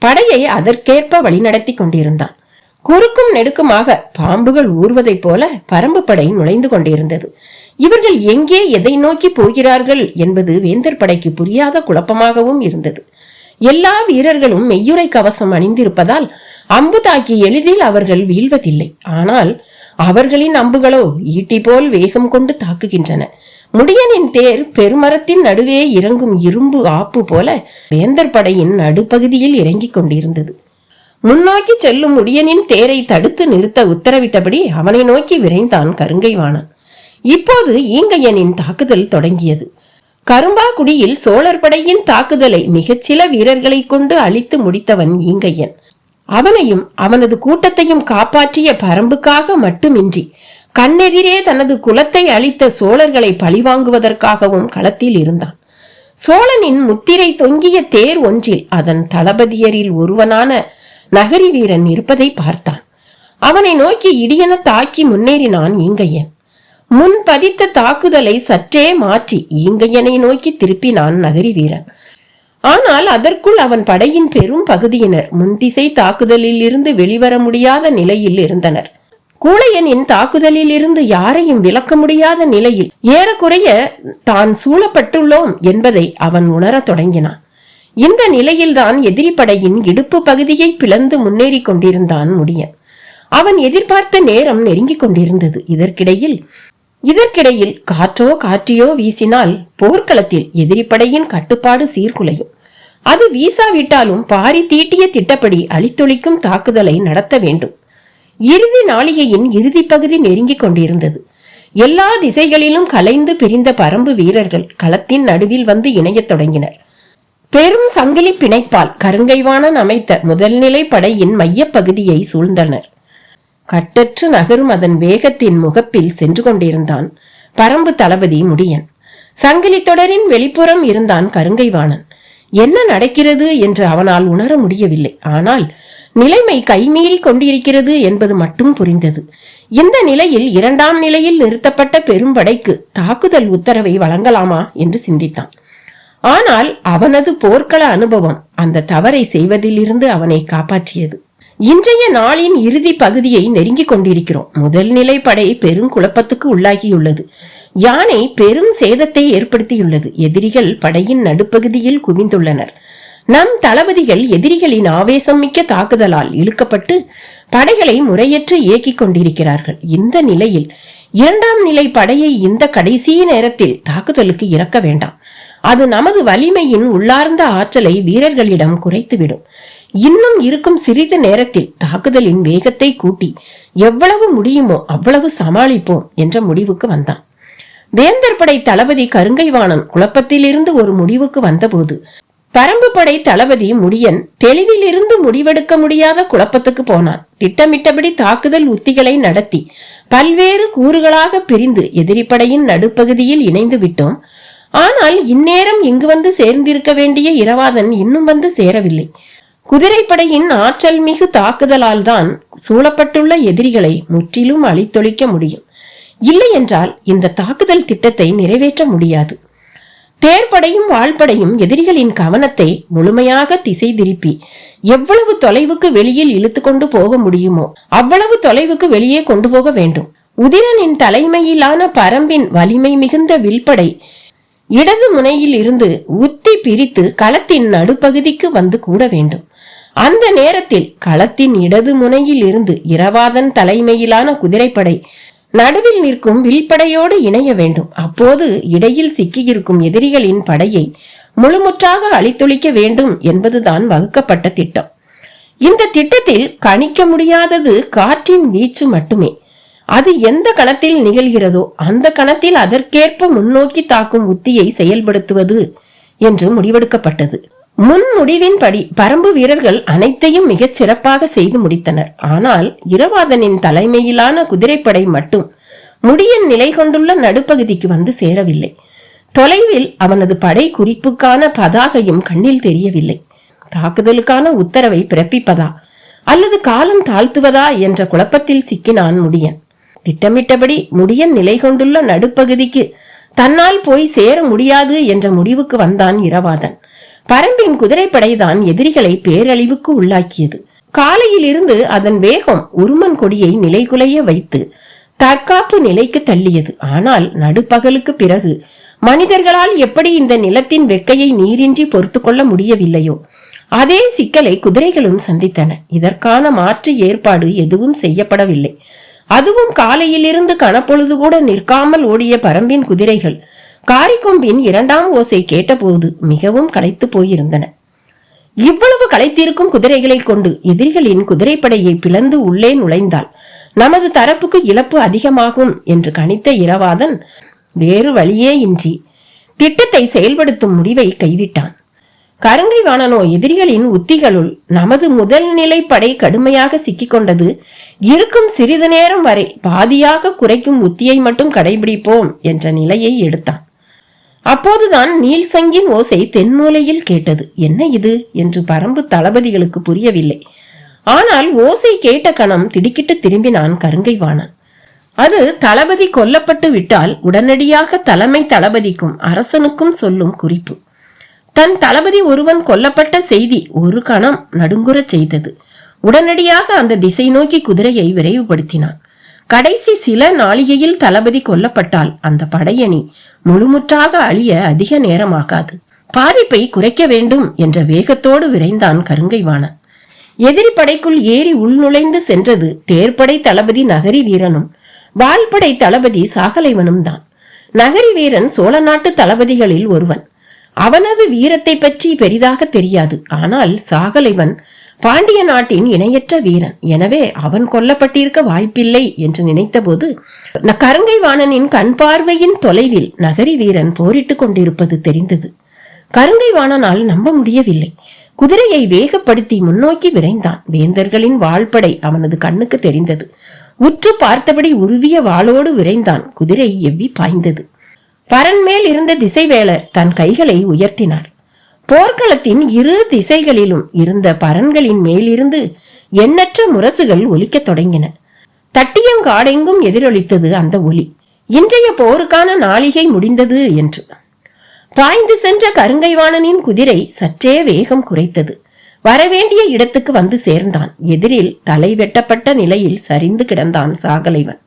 S1: படையை அதற்கேற்ப வழிநடத்தி கொண்டிருந்தான். குறுக்கும் நெடுக்குமாக பாம்புகள் ஊர்வதைப் போல பரம்பு படை நுழைந்து கொண்டிருந்தது. இவர்கள் எங்கே எதை நோக்கி போகிறார்கள் என்பது வேந்தர் படைக்கு புரியாத குழப்பமாகவும் இருந்தது. எல்லா வீரர்களும் மெய்யுறை கவசம் அணிந்திருப்பதால் அம்பு தாக்கி எளிதில் அவர்கள் வீழ்வதில்லை. ஆனால் அவர்களின் அம்புகளோ ஈட்டி போல் வேகம் கொண்டு தாக்குகின்றன. முடியனின் தேர் பெருமரத்தின் நடுவே இறங்கும் இரும்பு ஆப்பு போல வேந்தர் படையின் நடுப்பகுதியில் இறங்கிக் கொண்டிருந்தது. முன்னோக்கி செல்லும் முடியனின் தேரை தடுத்து நிறுத்த உத்தரவிட்டபடி அவனை நோக்கி விரைந்தான் கருங்கைவாணன். இப்போது ஈங்கையனின் தாக்குதல் தொடங்கியது. கரும்பாக்குடியில் சோழர் படையின் தாக்குதலை மிகச்சில வீரர்களை கொண்டு அழித்து முடித்தவன் ஈங்கையன். அவனையும் அவனது கூட்டத்தையும் காப்பாற்றிய பரம்புக்காக மட்டுமின்றி கண்ணெதிரே தனது குலத்தை அழித்த சோழர்களை பழிவாங்குவதற்காகவும் களத்தில் இருந்தான். சோழனின் முத்திரை தொங்கிய தேர் ஒன்றில் அதன் தளபதியரில் ஒருவனான நகரி வீரன் இருப்பதை பார்த்தான். அவனை நோக்கி இடியென தாக்கி முன்னேறினான் ஈங்கையன். முன் பதித்த தாக்குதலை சற்றே மாற்றி ஈங்கையனை நோக்கி திருப்பினான் நகரி வீரன். ஆனால் அதற்குள் அவன் படையின் பெரும் பகுதியினர் முன்திசை தாக்குதலில் இருந்து வெளிவர முடியாத நிலையில் இருந்தனர். கூழையனின் தாக்குதலில் இருந்து யாரையும் விலக்க முடியாத நிலையில் ஏறக்குறைய தான் சூழப்பட்டுள்ளோம் என்பதை அவன் உணர தொடங்கினான். இந்த நிலையில்தான் எதிரி படையின் இடுப்பு பகுதியை பிளந்து முன்னேறி கொண்டிருந்தான் முடியன். அவன் எதிர்பார்த்த நேரம் நெருங்கிக் கொண்டிருந்தது. இதற்கிடையில் காற்றோ காற்றியோ வீசினால் போர்க்களத்தில் எதிரி படையின் கட்டுப்பாடு சீர்குலையும். அது வீசாவிட்டாலும் பாரி தீட்டிய திட்டப்படி அழித்தொழிக்கும் தாக்குதலை நடத்த வேண்டும். இறுதி நாளிகையின் இறுதி பகுதி நெருங்கிக் கொண்டிருந்தது. எல்லா திசைகளிலும் கலைந்து பிரிந்த பரம்பு வீரர்கள் களத்தின் நடுவில் வந்து இணையத் தொடங்கினர். பெரும் சங்கிலி பிணைப்பால் கருங்கைவாணன் அமைத்த முதல்நிலை படையின் மைய பகுதியை சூழ்ந்தனர். கட்டற்று நகரும் அதன் வேகத்தின் முகப்பில் சென்று கொண்டிருந்தான் பரம்பு தளபதி முடியன். சங்கிலி தொடரின் வெளிப்புறம் இருந்தான் கருங்கைவாணன். என்ன நடக்கிறது என்று அவனால் உணர முடியவில்லை. ஆனால் நிலைமை கைமீறி கொண்டிருக்கிறது என்பது மட்டும் புரிந்தது. இந்த நிலையில் இரண்டாம் நிலையில் நிறுத்தப்பட்ட பெரும்படைக்கு தாக்குதல் உத்தரவை வழங்கலாமா என்று சிந்தித்தான். ஆனால் அவனது போர்க்கள அனுபவம் அந்த தவறை செய்வதிலிருந்து அவனை காப்பாற்றியது. இன்றைய நாளின் இறுதி பகுதியை நெருங்கிக் கொண்டிருக்கிறோம். முதல் நிலை படை பெரும் குழப்பத்துக்கு உள்ளாகியுள்ளது. யானை பெரும் சேதத்தை ஏற்படுத்தியுள்ளது. எதிரிகள் படையின் நடுப்பகுதியில் குவிந்துள்ளனர். நம் தளபதிகள் எதிரிகளின் ஆவேசம் மிக்க தாக்குதலால் இழுக்கப்பட்டு படைகளை முறையற்று இயக்கிக் கொண்டிருக்கிறார்கள். இந்த நிலையில் இரண்டாம் நிலை படையை இந்த கடைசி நேரத்தில் தாக்குதலுக்கு இறக்க வேண்டாம். அது நமது வலிமையின் உள்ளார்ந்த ஆற்றலை வீரர்களிடம் குறைத்துவிடும். இன்னும் இருக்கும் சிறிது நேரத்தில் தாக்குதலின் வேகத்தை கூட்டி எவ்வளவு முடியுமோ அவ்வளவு சமாளிப்போம் என்ற முடிவுக்கு வந்தான். வேந்தர் படை தளபதி கருங்கைவாணன் குழப்பத்திலிருந்து ஒரு முடிவுக்கு வந்தபோது பரம்பு படை தளபதி முடியன் தெளிவில் இருந்து முடிவெடுக்க முடியாத குழப்பத்துக்கு போனான். திட்டமிட்டபடி தாக்குதல் உத்திகளை நடத்தி பல்வேறு கூறுகளாக பிரிந்து எதிரிப்படையின் நடுப்பகுதியில் இணைந்து விட்டோம். ஆனால் இந்நேரம் இங்கு வந்து சேர்ந்திருக்க வேண்டிய இரவாதன் இன்னும் வந்து சேரவில்லை. குதிரைப்படையின் ஆற்றல் மிகு தாக்குதலால் தான் சூழப்பட்டுள்ள எதிரிகளை முற்றிலும் அழித்தொழிக்க முடியும். இல்லை என்றால் இந்த தாக்குதல் திட்டத்தை நிறைவேற்ற முடியாது. தேர்ப்படையும் வாழ்படையும் எதிரிகளின் கவனத்தை முழுமையாக திசை திருப்பி எவ்வளவு தொலைவுக்கு வெளியில் இழுத்து கொண்டு போக முடியுமோ அவ்வளவு தொலைவுக்கு வெளியே கொண்டு போக வேண்டும். உதிரனின் தலைமையிலான பரம்பின் வலிமை மிகுந்த வில்படை இடது முனையில் இருந்து உத்தி பிரித்து களத்தின் நடுப்பகுதிக்கு வந்து கூட வேண்டும். அந்த நேரத்தில் களத்தின் இடது முனையில் இருந்து இரவாதன் தலைமையிலான குதிரைப்படை நடுவில் நிற்கும் வில்படையோடு இணைய வேண்டும். அப்போது இடையில் சிக்கியிருக்கும் எதிரிகளின் படையை முழுமுற்றாக அழித்தொழிக்க வேண்டும் என்பதுதான் வகுக்கப்பட்ட திட்டம். இந்த திட்டத்தில் கணிக்க முடியாதது காற்றின் வீச்சு மட்டுமே. அது எந்த கணத்தில் நிகழ்கிறதோ அந்த கணத்தில் அதற்கேற்ப முன்னோக்கி தாக்கும் உத்தியை செயல்படுத்துவது என்று முடிவெடுக்கப்பட்டது. முன் முடிவின்படி பரம்பு வீரர்கள் அனைத்தையும் மிகச் சிறப்பாக செய்து முடித்தனர். ஆனால் இரவாதனின் தலைமையிலான குதிரைப்படை மட்டும் முடியன் நிலை கொண்டுள்ள நடுப்பகுதிக்கு வந்து சேரவில்லை. தொலைவில் அவனது படை குறிப்புக்கான பதாகையும் கண்ணில் தெரியவில்லை. தாக்குதலுக்கான உத்தரவை பிறப்பிப்பதா அல்லது காலம் தாழ்த்துவதா என்ற குழப்பத்தில் சிக்கினான் முடியன். திட்டமிட்டபடி முடியன் நிலை கொண்டுள்ள நடுப்பகுதிக்கு தன்னால் போய் சேர முடியாது என்ற முடிவுக்கு வந்தான் இரவாதன். பரம்பின் குதிரைப்படைதான் எதிரிகளை பேரழிவுக்கு உள்ளாக்கியது. காலையில் இருந்து அதன் வேகம் உருமன் கொடியை நிலைகுலைய வைத்து தற்காப்பு நிலைக்கு தள்ளியது. ஆனால் நடுப்பகலுக்கு பிறகு மனிதர்களால் எப்படி இந்த நிலத்தின் வெக்கையை நீரின்றி பொறுத்து கொள்ள முடியவில்லையோ அதே சிக்கலை குதிரைகளும் சந்தித்தன. இதற்கான மாற்று ஏற்பாடு எதுவும் செய்யப்படவில்லை. அதுவும் காலையிலிருந்து கனப்பொழுது கூட நிற்காமல் ஓடிய பரம்பின் குதிரைகள் காரிக்கொம்பின் இரண்டாம் ஓசை கேட்டபோது மிகவும் களைத்து போயிருந்தன. இவ்வளவு களைத்திருக்கும் குதிரைகளை கொண்டு எதிரிகளின் குதிரைப்படையை பிளந்து உள்ளே நுழைந்தால் நமது தரப்புக்கு இழப்பு அதிகமாகும் என்று கணித்த இரவாதன் வேறு வழியே இன்றி திட்டத்தை செயல்படுத்தும் முடிவை கைவிட்டான். கருங்கைவாணனோ எதிரிகளின் உத்திகளுள் நமது முதல் நிலை படை கடுமையாக சிக்கிக்கொண்டது, இருக்கும் சிறிது நேரம் வரை பாதியாக குறைக்கும் உத்தியை மட்டும் கடைபிடிப்போம் என்ற நிலையை எடுத்தான். அப்போதுதான் நீல்சங்கின் ஓசை தென்மூலையில் கேட்டது. என்ன இது என்று பரம்பு தளபதிகளுக்கு புரியவில்லை. ஆனால் ஓசை கேட்ட கணம் திடுக்கிட்டு திரும்பினான் கருங்கைவாணன். அது தளபதி கொல்லப்பட்டு விட்டால் உடனடியாக தலைமை தளபதிக்கும் அரசனுக்கும் சொல்லும் குறிப்பு. தன் தளபதி ஒருவன் கொல்லப்பட்ட செய்தி ஒரு கணம் நடுங்குறச் செய்தது. உடனடியாக அந்த திசை நோக்கி குதிரையை விரைவுபடுத்தினான். கடைசி சில நாளிகையில் தளபதி கொல்லப்பட்டால் அந்த படையணி முழுமுற்றாக அழிய அதிக நேரமாகாது. பாதிப்பை குறைக்க வேண்டும் என்ற வேகத்தோடு விரைந்தான் கருங்கைவாணன். எதிரி படைக்குள் ஏறி உள்நுழைந்து சென்றது தேர்ப்படை தளபதி நகரி வீரனும் வால்படை தளபதி சாகலைவனும் தான். நகரி வீரன் சோழ நாட்டு தளபதிகளில் ஒருவன். அவனது வீரத்தை பற்றி பெரிதாக தெரியாது. ஆனால் சாகலைவன் பாண்டிய நாட்டின் இணையற்ற வீரன். எனவே அவன் கொல்லப்பட்டிருக்க வாய்ப்பில்லை என்று நினைத்த போது கருங்கைவாணனின் கண் பார்வையின் தொலைவில் நகரி வீரன் போரிட்டுக் கொண்டிருப்பது தெரிந்தது. கருங்கைவாணனால் நம்ப முடியவில்லை. குதிரையை வேகப்படுத்தி முன்னோக்கி விரைந்தான். வேந்தர்களின் வாள்படை அவனது கண்ணுக்கு தெரிந்தது. உற்று பார்த்தபடி உருவிய வாளோடு விரைந்தான். குதிரை எவ்வி பாய்ந்தது. பரன் மேல் இருந்த திசைவேளர் தன் கைகளை உயர்த்தினார். போர்க்களத்தின் இரு திசைகளிலும் இருந்த பரன்களின் மேலிருந்து எண்ணற்ற முரசுகள் ஒலிக்கத் தொடங்கின. தட்டியங்காடெங்கும் எதிரொலித்தது அந்த ஒலி. இன்றைய போருக்கான நாளிகை முடிந்தது என்று. பாய்ந்து சென்ற கருங்கைவாணனின் குதிரை சற்றே வேகம் குறைத்தது. வரவேண்டிய இடத்துக்கு வந்து சேர்ந்தான். எதிரில் தலை வெட்டப்பட்ட நிலையில் சரிந்து கிடந்தான் சாகலைவன்.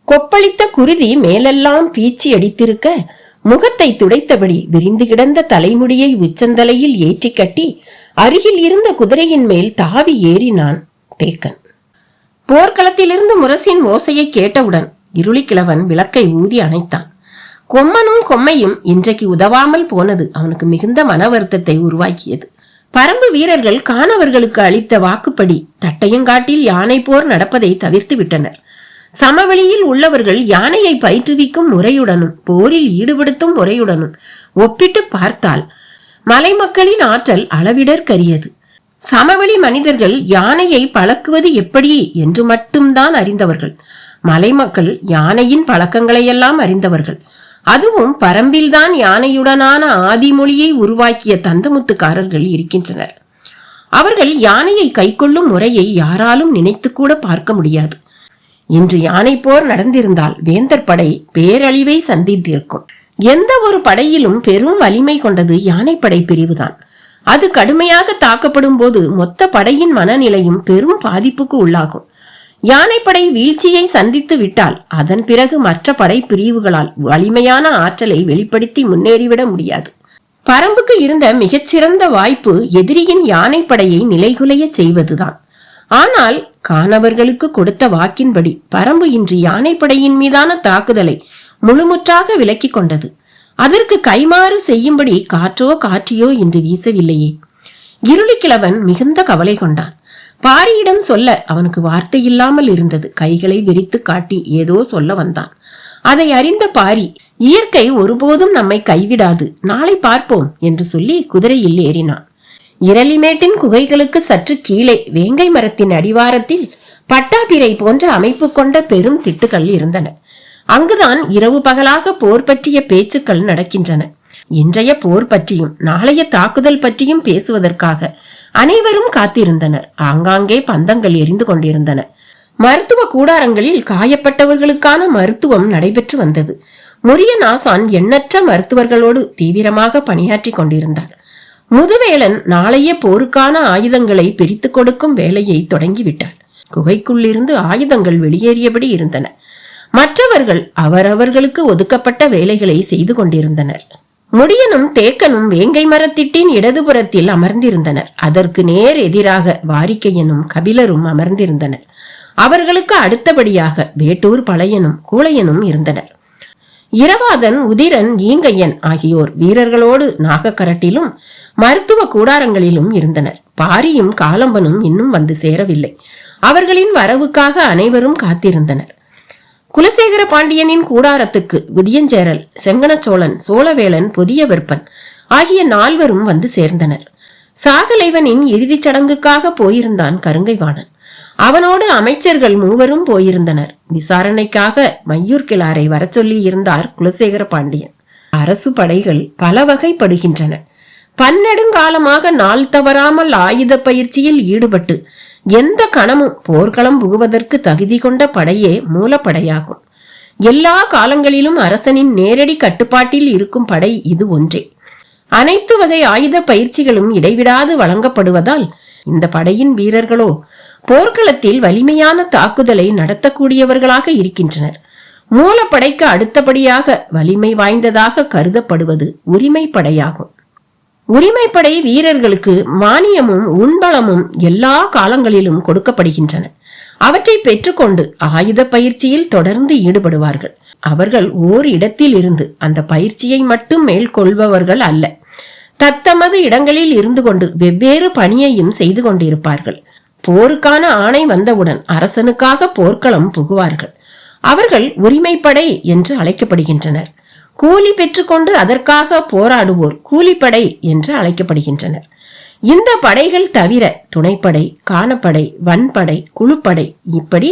S1: கொப்பளித்த குருதி மேலெல்லாம் பீச்சி அடித்திருக்க முகத்தை துடைத்தபடி விரிந்து கிடந்த தலைமுடியை உச்சந்தலையில் ஏற்றி கட்டி அருகில் இருந்த குதிரையின் மேல் தாவி ஏறினான் தேக்கன். போர்க்களத்திலிருந்து முரசின் ஓசையை கேட்டவுடன் இருளிக்கிழவன் விளக்கை ஊதி அணைத்தான். கொம்மனும் கொம்மையும் இன்றைக்கு உதவாமல் போனது அவனுக்கு மிகுந்த மன வருத்தத்தை உருவாக்கியது. பரம்பு வீரர்கள் காணவர்களுக்கு அளித்த வாக்குப்படி தட்டையங்காட்டில் யானை போர் நடப்பதை தவிர்த்து விட்டனர். சமவெளியில் உள்ளவர்கள் யானையை பயிற்றுவிக்கும் முறையுடனும் போரில் ஈடுபடுத்தும் முறையுடனும் ஒப்பிட்டு பார்த்தால் மலை மக்களின் ஆற்றல் அளவிடற்கரியது. சமவெளி மனிதர்கள் யானையை பழக்குவது எப்படி என்று மட்டும்தான் அறிந்தவர்கள். மலை மக்கள் யானையின் பழக்கங்களையெல்லாம் அறிந்தவர்கள். அதுவும் பரம்பில்தான் யானையுடனான ஆதிமொழியை உருவாக்கிய தந்தமுத்துக்காரர்கள் இருக்கின்றனர். அவர்கள் யானையை கைக்கொள்ளும் முறையை யாராலும் நினைத்து கூட பார்க்க முடியாது. இன்று யானை போர் நடந்திருந்தால் வேந்தர் படை பேரழிவை சந்தித்திருக்கும். எந்த ஒரு படையிலும் பெரும் வலிமை கொண்டது யானைப்படை பிரிவுதான். அது கடுமையாக தாக்கப்படும் போது மொத்த படையின் மனநிலையும் பெரும் பாதிப்புக்கு உள்ளாகும். யானைப்படை வீழ்ச்சியை சந்தித்து விட்டால் அதன் பிறகு மற்ற படை பிரிவுகளால் வலிமையான ஆற்றலை வெளிப்படுத்தி முன்னேறிவிட முடியாது. பரம்புக்கு இருந்த மிகச்சிறந்த வாய்ப்பு எதிரியின் யானைப்படையை நிலைகுலைய செய்வதுதான். ஆனால் கானவர்களுக்கு கொடுத்த வாக்கின்படி பரம்பு இன்று யானைப்படையின் மீதான தாக்குதலை முழுமுற்றாக விலக்கி கொண்டது. அதற்கு கைமாறு செய்யும்படி காற்றோ காற்றியோ இன்று வீசவில்லையே. இருளிக்கிழவன் மிகுந்த கவலை கொண்டான். பாரியிடம் சொல்ல அவனுக்கு வார்த்தை இல்லாமல் இருந்தது. கைகளை விரித்து காட்டி ஏதோ சொல்ல வந்தான். அதை அறிந்த பாரி, இயற்கை ஒருபோதும் நம்மை கைவிடாது, நாளை பார்ப்போம் என்று சொல்லி குதிரையில் ஏறினான். இரளிமேட்டின் குகைகளுக்கு சற்று கீழே வேங்கை மரத்தின் அடிவாரத்தில் பட்டாபிரை போன்ற அமைப்பு கொண்ட பெரும் திட்டுகள் இருந்தன. அங்குதான் இரவு பகலாக போர் பற்றிய பேச்சுக்கள் நடக்கின்றன. இன்றைய போர் பற்றியும் நாளைய தாக்குதல் பற்றியும் பேசுவதற்காக அனைவரும் காத்திருந்தனர். ஆங்காங்கே பந்தங்கள் எரிந்து கொண்டிருந்தன. மருத்துவ கூடாரங்களில் காயப்பட்டவர்களுக்கான மருத்துவம் நடைபெற்று வந்தது. முரியன் ஆசான் எண்ணற்ற மருத்துவர்களோடு தீவிரமாக பணியாற்றி கொண்டிருந்தார். முதுவேலன் நாளைய போருக்கான ஆயுதங்களை பிரித்து கொடுக்கும் வேலையை தொடங்கிவிட்டார். குகைக்குள்ளிருந்து ஆயுதங்கள் வெளியேறியபடி இருந்தன. மற்றவர்கள் அவரவர்களுக்கு ஒதுக்கப்பட்ட வேலைகளை செய்து கொண்டிருந்தனர். முடியனும் தேக்கனும் வேங்கை மரத்திட்டின் இடதுபுறத்தில் அமர்ந்திருந்தனர். அதற்கு நேர் எதிராக வாரிக்கையனும் கபிலரும் அமர்ந்திருந்தனர். அவர்களுக்கு அடுத்தபடியாக வேட்டூர் பழையனும் கூழையனும் இருந்தனர். இரவாதன், உதிரன், ஈங்கையன் ஆகியோர் வீரர்களோடு நாகக்கரட்டிலும் மருத்துவ கூடாரங்களிலும் இருந்தனர். பாரியும் காலம்பனும் இன்னும் வந்து சேரவில்லை. அவர்களின் வரவுக்காக அனைவரும் காத்திருந்தனர். குலசேகர பாண்டியனின் கூடாரத்துக்கு விடியஞ்சேரல், செங்கனச்சோழன், சோழவேளன், புதிய வெப்பன் ஆகிய 4 வந்து சேர்ந்தனர். சாகலைவனின் இறுதிச் சடங்குக்காக போயிருந்தான் கருங்கைவாணன். அவனோடு அமைச்சர்கள் 3 போயிருந்தனர். விசாரணைக்காக மையூர் கிளாரை வர சொல்லி இருந்தார் குலசேகர பாண்டியன். அரசு படைகள் பல வகைப்படுகின்றன. பன்னெடுங்காலமாக நாள் தவறாமல் ஆயுத பயிற்சியில் ஈடுபட்டு எந்த கணமும் போர்க்களம் புகுவதற்கு தகுதி கொண்ட படையே மூலப்படையாகும். எல்லா காலங்களிலும் அரசனின் நேரடி கட்டுப்பாட்டில் இருக்கும் படை இது ஒன்றே. அனைத்து வகை ஆயுத பயிற்சிகளும் இடைவிடாது வழங்கப்படுவதால் இந்த படையின் வீரர்களோ போர்க்களத்தில் வலிமையான தாக்குதலை நடத்தக்கூடியவர்களாக இருக்கின்றனர். மூலப்படைக்கு அடுத்தபடியாக வலிமை வாய்ந்ததாக கருதப்படுவது உரிமை படையாகும். உரிமைப்படை வீரர்களுக்கு மானியமும் உண்பளமும் எல்லா காலங்களிலும் கொடுக்கப்படுகின்றன. அவற்றை பெற்றுக்கொண்டு ஆயுத பயிற்சியில் தொடர்ந்து ஈடுபடுவார்கள். அவர்கள் ஓர் இடத்தில் இருந்து அந்த பயிற்சியை மட்டும் மேற்கொள்பவர்கள் அல்ல. தத்தமது இடங்களில் இருந்து கொண்டு வெவ்வேறு பணியையும் செய்து கொண்டிருப்பார்கள். போருக்கான ஆணை வந்தவுடன் அரசனுக்காக போர்க்களம் புகுவார்கள். அவர்கள் உரிமைப்படை என்று அழைக்கப்படுகின்றனர். கூலி பெற்றுக்கொண்டு அதற்காக போராடுவோர் கூலிப்படை என்று அழைக்கப்படுகின்றனர். இந்த படைகள் தவிர துணைப்படை, காணப்படை, வன்படை, குழுப்படை இப்படி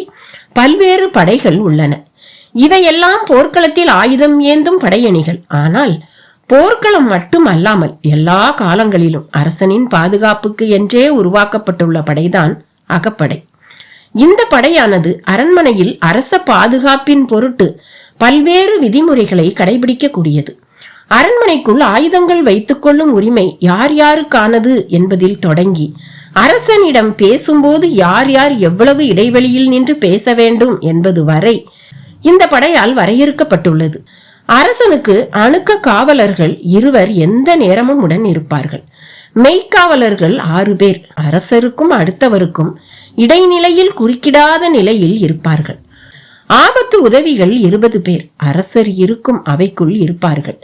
S1: பல்வேறு படைகள் உள்ளன. இவையெல்லாம் போர்க்களத்தில் ஆயுதம் ஏந்தும் படையணிகள். ஆனால் போர்க்களம் மட்டும் அல்லாமல் எல்லா காலங்களிலும் அரசனின் பாதுகாப்புக்கு என்றே உருவாக்கப்பட்டுள்ள படைதான் அகப்படை. இந்த படையானது அரண்மனையில் அரச பாதுகாப்பின் பொருட்டு பல்வேறு விதிமுறைகளை கடைபிடிக்க கூடியது. அரண்மனைக்குள் ஆயுதங்கள் வைத்துக் கொள்ளும் உரிமை யார் யாருக்கானது என்பதில் தொடங்கி அரசனிடம் பேசும்போது யார் யார் எவ்வளவு இடைவெளியில் நின்று பேச வேண்டும் என்பது வரை இந்த படையால் வரையறுக்கப்பட்டுள்ளது. அரசனுக்கு அணுக்க காவலர்கள் 2 எந்த நேரமும் உடன் இருப்பார்கள். மெய்க்காவலர்கள் 6 பேர் அரசருக்கும் அடுத்தவருக்கும் இடைநிலையில் குறுக்கிடாத நிலையில் இருப்பார்கள். ஆபத்து உதவிகள் 20 பேர் அரசர் இருக்கும் அவைக்குள் இருப்பார்கள்.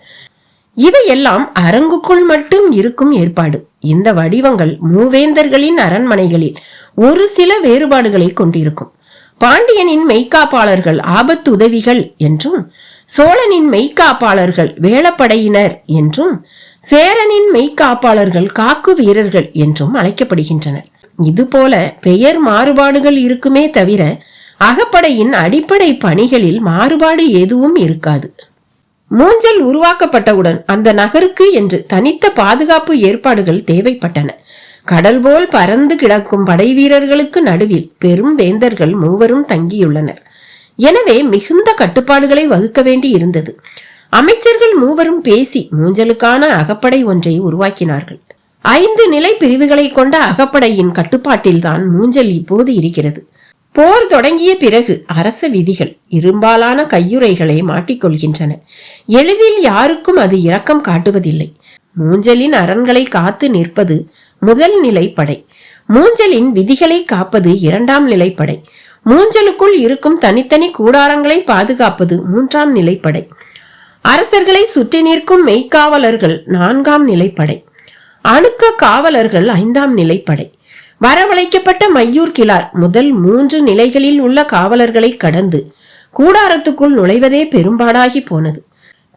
S1: இவையெல்லாம் அரங்குக்குள் மட்டும் இருக்கும் ஏற்பாடு. இந்த வடிவங்கள் மூவேந்தர்களின் அரண்மனைகளில் ஒரு சில வேறுபாடுகளை கொண்டிருக்கும். பாண்டியனின் மெய்காப்பாளர்கள் ஆபத்து உதவிகள் என்றும், சோழனின் மெய்காப்பாளர்கள் வேளப்படையினர் என்றும், சேரனின் மெய்காப்பாளர்கள் காக்கு வீரர்கள் என்றும் அழைக்கப்படுகின்றனர். இதுபோல பெயர் மாறுபாடுகள் இருக்குமே தவிர அகப்படையின் அடிப்படை பணிகளில் மாறுபாடு எதுவும் இருக்காது. மூஞ்சல் உருவாக்கப்பட்டவுடன் அந்த நகருக்கு என்று தனித்த பாதுகாப்பு ஏற்பாடுகள் தேவைப்பட்டன. கடல் போல் பறந்து கிடக்கும் படை வீரர்களுக்கு நடுவில் பெரும் வேந்தர்கள் மூவரும் தங்கியுள்ளனர். எனவே மிகுந்த கட்டுப்பாடுகளை வகுக்க வேண்டி இருந்தது. அமைச்சர்கள் மூவரும் பேசி மூஞ்சலுக்கான அகப்படை ஒன்றை உருவாக்கினார்கள். 5 நிலை பிரிவுகளை கொண்ட அகப்படையின் கட்டுப்பாட்டில்தான் மூஞ்சல் இப்போது இருக்கிறது. போர் தொடங்கிய பிறகு அரச விதிகள் இரும்பாலான கையுறைகளை மாட்டிக்கொள்கின்றன. எளிதில் யாருக்கும் அது இரக்கம் காட்டுவதில்லை. மூஞ்சலின் அரண்களை காத்து நிற்பது முதல் நிலைப்படை. மூஞ்சலின் விதிகளை காப்பது 2ஆம் நிலைப்படை. மூஞ்சலுக்குள் இருக்கும் தனித்தனி கூடாரங்களை பாதுகாப்பது 3ஆம் நிலைப்படை. அரசர்களை சுற்றி நிற்கும் மெய்காவலர்கள் 4ஆம் நிலைப்படை. அணுக்க காவலர்கள் 5ஆம் நிலைப்படை. வரவழைக்கப்பட்ட மையூர் கிழார் முதல் 3 நிலைகளில் உள்ள காவலர்களை கடந்து கூடாரத்துக்குள் நுழைவதே பெரும்பாடாகி போனது.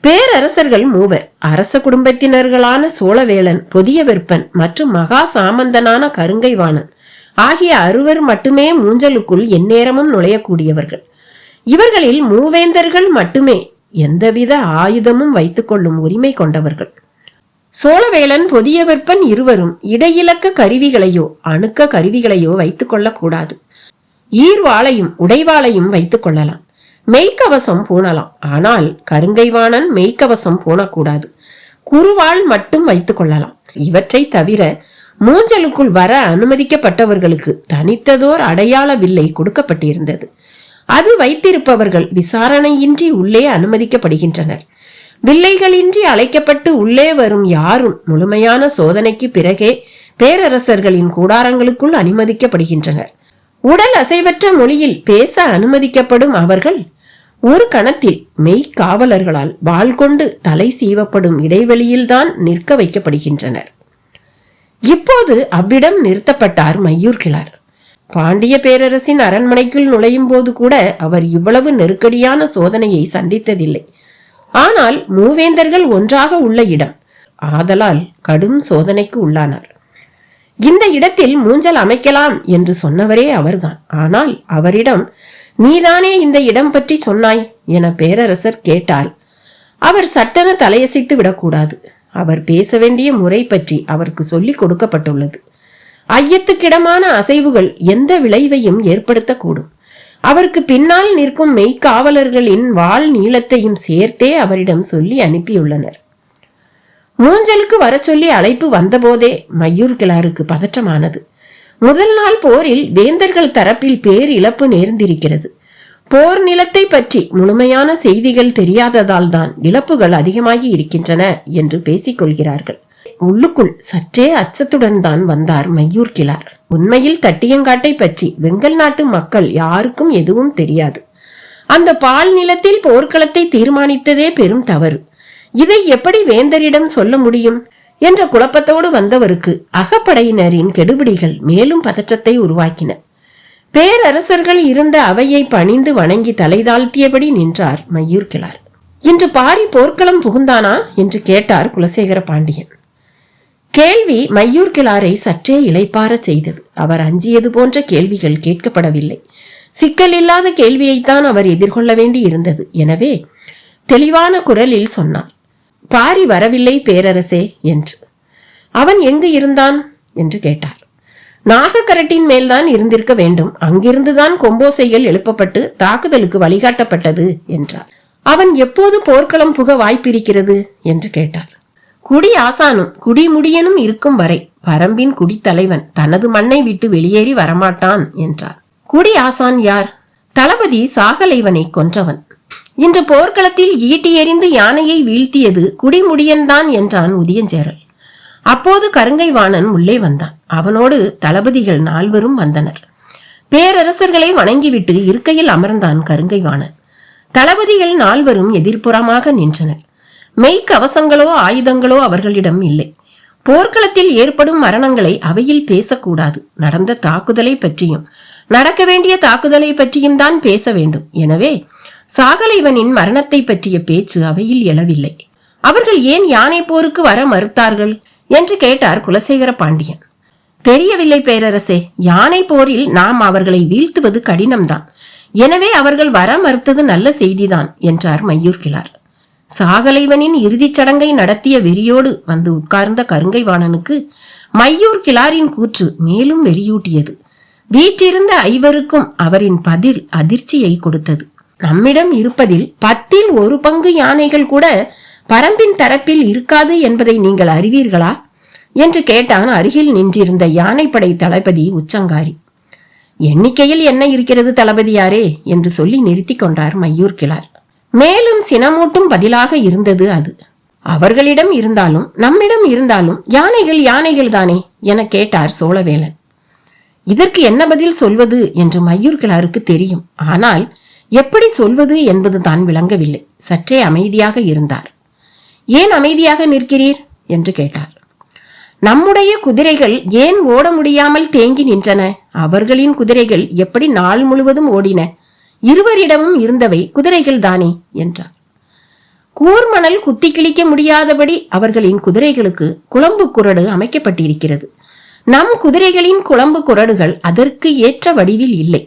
S1: பேரரசர்கள் 3 அரச குடும்பத்தினர்களான சோழவேளன், பொதியவெற்பன் மற்றும் மகா சாமந்தனான கருங்கைவாணன் ஆகிய 6 மட்டுமே மூஞ்சலுக்குள் எந்நேரமும் நுழையக்கூடியவர்கள். இவர்களில் மூவேந்தர்கள் மட்டுமே எந்தவித ஆயுதமும் வைத்துக் கொள்ளும் உரிமை கொண்டவர்கள். சோழவேளன், பொதியவெற்பன் இருவரும் இடையிலக்க கருவிகளையோ அணுக்க கருவிகளையோ வைத்துக் கொள்ளக்கூடாது. ஈர்வாளையும் உடைவாளையும் வைத்துக் கொள்ளலாம். மெய்க்கவசம் பூணலாம். ஆனால் கருங்கைவாணன் மெய்க்கவசம் பூணக்கூடாது. குறுவாள் மட்டும் வைத்துக் கொள்ளலாம். இவற்றை தவிர மூஞ்சலுக்குள் வர அனுமதிக்கப்பட்டவர்களுக்கு தனித்ததோர் அடையாள வில்லை கொடுக்கப்பட்டிருந்தது. அது வைத்திருப்பவர்கள் விசாரணையின்றி உள்ளே அனுமதிக்கப்படுகின்றனர். வில்லைகளின்றி அழைக்கப்பட்டு உள்ளே வரும் யாரும் முழுமையான சோதனைக்கு பிறகே பேரரசர்களின் கூடாரங்களுக்குள் அனுமதிக்கப்படுகின்றனர். உடல் அசைவற்ற மொழியில் பேச அனுமதிக்கப்படும் அவர்கள் ஒரு கணத்தில் மெய்காவலர்களால் வாள் கொண்டு தலை சீவப்படும் இடைவெளியில்தான் நிற்க வைக்கப்படுகின்றனர். இப்போது அவ்விடம் நிறுத்தப்பட்டார் மையூர் கிழார். பாண்டிய பேரரசின் அரண்மனைக்குள் நுழையும் போது கூட அவர் இவ்வளவு நெருக்கடியான சோதனையை சந்தித்ததில்லை. ஆனால் மூவேந்தர்கள் ஒன்றாக உள்ள இடம் ஆதலால் கடும் சோதனைக்கு உள்ளானார். இந்த இடத்தில் மூஞ்சல் அமைக்கலாம் என்று சொன்னவரே அவர்தான். ஆனால் அவரிடம் நீதானே இந்த இடம் பற்றி சொன்னாய் என பேரரசர் கேட்டால் அவர் சட்டென தலையசைத்து விடக்கூடாது. அவர் பேச வேண்டிய முறை பற்றி அவருக்கு சொல்லிக் கொடுக்கப்பட்டுள்ளது. ஐயத்துக்கிடமான அசைவுகள் எந்த விளைவையும் ஏற்படுத்தக்கூடும். அவருக்கு பின்னால் நிற்கும் மெய்காவலர்களின் வாள் நீளத்தையும் சேர்த்தே அவரிடம் சொல்லி அனுப்பியுள்ளனர். மூஞ்சலுக்கு வர சொல்லி அழைப்பு வந்தபோதே மையூர் கிழாருக்கு பதற்றமானது. முதல் நாள் போரில் வேந்தர்கள் தரப்பில் பேர் இழப்பு நேர்ந்திருக்கிறது. போர் நிலத்தை பற்றி முழுமையான செய்திகள் தெரியாததால் தான் இழப்புகள் அதிகமாகி இருக்கின்றன என்று பேசிக் கொள்கிறார்கள். உள்ளுக்குள் சற்றே அச்சத்துடன் தான் வந்தார் மையூர் கிழார். உண்மையில் தட்டியங்காட்டை பற்றி வெங்கல் நாட்டு மக்கள் யாருக்கும் எதுவும் தெரியாது. அந்த பால் நிலத்தில் போர்க்களத்தை தீர்மானித்ததே பெரும் தவறு. இதை எப்படி வேந்தரிடம் சொல்ல முடியும் என்ற குழப்பத்தோடு வந்தவருக்கு அகப்படையினரின் கெடுபிடிகள் மேலும் பதற்றத்தை உருவாக்கின. பேரரசர்கள் இருந்த அவையை பணிந்து வணங்கி தலை தாழ்த்தியபடி நின்றார் மையூர் கிழார். இன்று பாரி போர்க்களம் புகுந்தானா என்று கேட்டார் குலசேகர பாண்டியன். கேள்வி மையூர் கிழாரை சற்றே இளைப்பார செய்தது. அவர் அஞ்சியது போன்ற கேள்விகள் கேட்கப்படவில்லை. சிக்கல் இல்லாத கேள்வியைத்தான் அவர் எதிர்கொள்ள வேண்டி இருந்தது. எனவே தெளிவான குரலில் சொன்னார், பாரி வரவில்லை பேரரசே என்று. அவன் எங்கு இருந்தான் என்று கேட்டார். நாகக்கரட்டின் மேல்தான் இருந்திருக்க வேண்டும். அங்கிருந்துதான் கொம்போசைகள் எழுப்பப்பட்டு தாக்குதலுக்கு வழிகாட்டப்பட்டது என்றார். அவன் எப்போது போர்க்களம் புக வாய்ப்பிருக்கிறது என்று கேட்டார். குடி ஆசானும் குடிமுடியனும் இருக்கும் வரை பரம்பின் குடித்தலைவன் தனது மண்ணை விட்டு வெளியேறி வரமாட்டான் என்றார். குடி ஆசான் யார்? தளபதி சாகலைவனை கொன்றவன். இன்று போர்க்களத்தில் ஈட்டி எறிந்து யானையை வீழ்த்தியது குடிமுடியன்தான் என்றான் உதியஞ்சேரல். அப்போது கருங்கைவாணன் உள்ளே வந்தான். அவனோடு தளபதிகள் 4 வந்தனர். பேரரசர்களை வணங்கிவிட்டு இருக்கையில் அமர்ந்தான் கருங்கைவாணன். தளபதிகள் 4 எதிர்ப்புறமாக நின்றனர். மெய்க்கவசங்களோ ஆயுதங்களோ அவர்களிடம் இல்லை. போர்க்களத்தில் ஏற்படும் மரணங்களை அவையில் பேசக்கூடாது. நடந்த தாக்குதலை பற்றியும் நடக்க வேண்டிய தாக்குதலை பற்றியும் தான் பேச வேண்டும். எனவே சாகலைவனின் மரணத்தை பற்றிய பேச்சு அவையில் எழவில்லை. அவர்கள் ஏன் யானை போருக்கு வர மறுத்தார்கள் என்று கேட்டார் குலசேகர பாண்டியன். தெரியவில்லை பேரரசே. யானை போரில் நாம் அவர்களை வீழ்த்துவது கடினம்தான். எனவே அவர்கள் வர மறுத்தது நல்ல செய்திதான் என்றார் மையூர்கிழார். சாகலைவனின் இறுதிச் சடங்கை நடத்திய வெறியோடு வந்து உட்கார்ந்த கருங்கைவாணனுக்கு மையூர்கிழாரின் கூற்று மேலும் வெறியூட்டியது. வீற்றிருந்த ஐவருக்கும் அவரின் பதில் அதிர்ச்சியை கொடுத்தது. நம்மிடம் இருப்பதில் 10ல் 1 பங்கு யானைகள் கூட பரம்பின் தரப்பில் இருக்காது என்பதை நீங்கள் அறிவீர்களா என்று கேட்டான் அருகில் நின்றிருந்த யானைப்படை தளபதி உச்சங்காரி. எண்ணிக்கையில் என்ன இருக்கிறது தளபதியாரே என்று சொல்லி நிறுத்தி கொண்டார் மையூர்கிழார். மேலும் சினமூட்டும் பதிலாக இருந்தது அது. அவர்களிடம் இருந்தாலும் நம்மிடம் இருந்தாலும் யானைகள் யானைகள் தானே என கேட்டார் சோழவேலன். இதற்கு என்ன பதில் சொல்வது என்று மையூர்கிழாருக்கு தெரியும். ஆனால் எப்படி சொல்வது என்பது தான் விளங்கவில்லை. சற்றே அமைதியாக இருந்தார். ஏன் அமைதியாக நிற்கிறீர் என்று கேட்டார். நம்முடைய குதிரைகள் ஏன் ஓட முடியாமல் தேங்கி நின்றன? அவர்களின் குதிரைகள் எப்படி நாள் முழுவதும் ஓடின? இருவரிடமும் இருந்தவை குதிரைகள் தானே என்றார். கூர்மணல் குத்தி கிழிக்க முடியாதபடி அவர்களின் குதிரைகளுக்கு குளம்பு குரடு அமைக்கப்பட்டிருக்கிறது. நம் குதிரைகளின் குளம்பு குரடுகள் அதற்கு ஏற்ற வடிவில் இல்லை.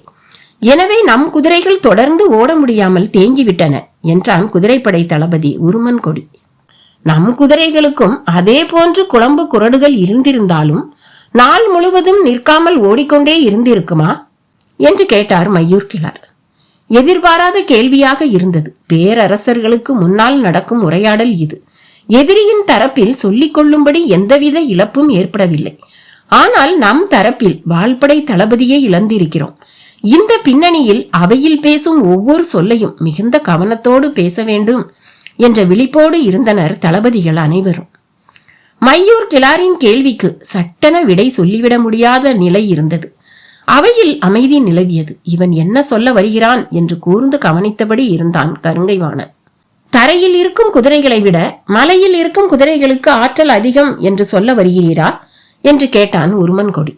S1: எனவே நம் குதிரைகள் தொடர்ந்து ஓட முடியாமல் தேங்கிவிட்டன என்றான் குதிரைப்படை தளபதி உருமன்கொடி. நம் குதிரைகளுக்கும் அதே போன்று குளம்பு குரடுகள் இருந்திருந்தாலும் நாள் முழுவதும் நிற்காமல் ஓடிக்கொண்டே இருந்திருக்குமா என்று கேட்டார் மையூர்கிழார். எதிர்பாராத கேள்வியாக இருந்தது. பேரரசர்களுக்கு முன்னால் நடக்கும் உரையாடல் இது. எதிரியின் தரப்பில் சொல்லிக் கொள்ளும்படி எந்தவித இழப்பும் ஏற்படவில்லை. ஆனால் நம் தரப்பில் வாள்படை தளபதியை இழந்திருக்கிறோம். இந்த பின்னணியில் அவையில் பேசும் ஒவ்வொரு சொல்லையும் மிகுந்த கவனத்தோடு பேச வேண்டும் என்ற விழிப்போடு இருந்தனர் தளபதிகள் அனைவரும். மையூர்கிழாரின் கேள்விக்கு சட்டென விடை சொல்லிவிட முடியாத நிலை இருந்தது. அவையில் அமைதி நிலவியது. இவன் என்ன சொல்ல வருகிறான் என்று கூர்ந்து கவனித்தபடி இருந்தான் கருங்கைவாணன். தரையில் இருக்கும் குதிரைகளை விட மலையில் இருக்கும் குதிரைகளுக்கு ஆற்றல் அதிகம் என்று சொல்ல வருகிறீரா என்று கேட்டான் உருமன்கொடி.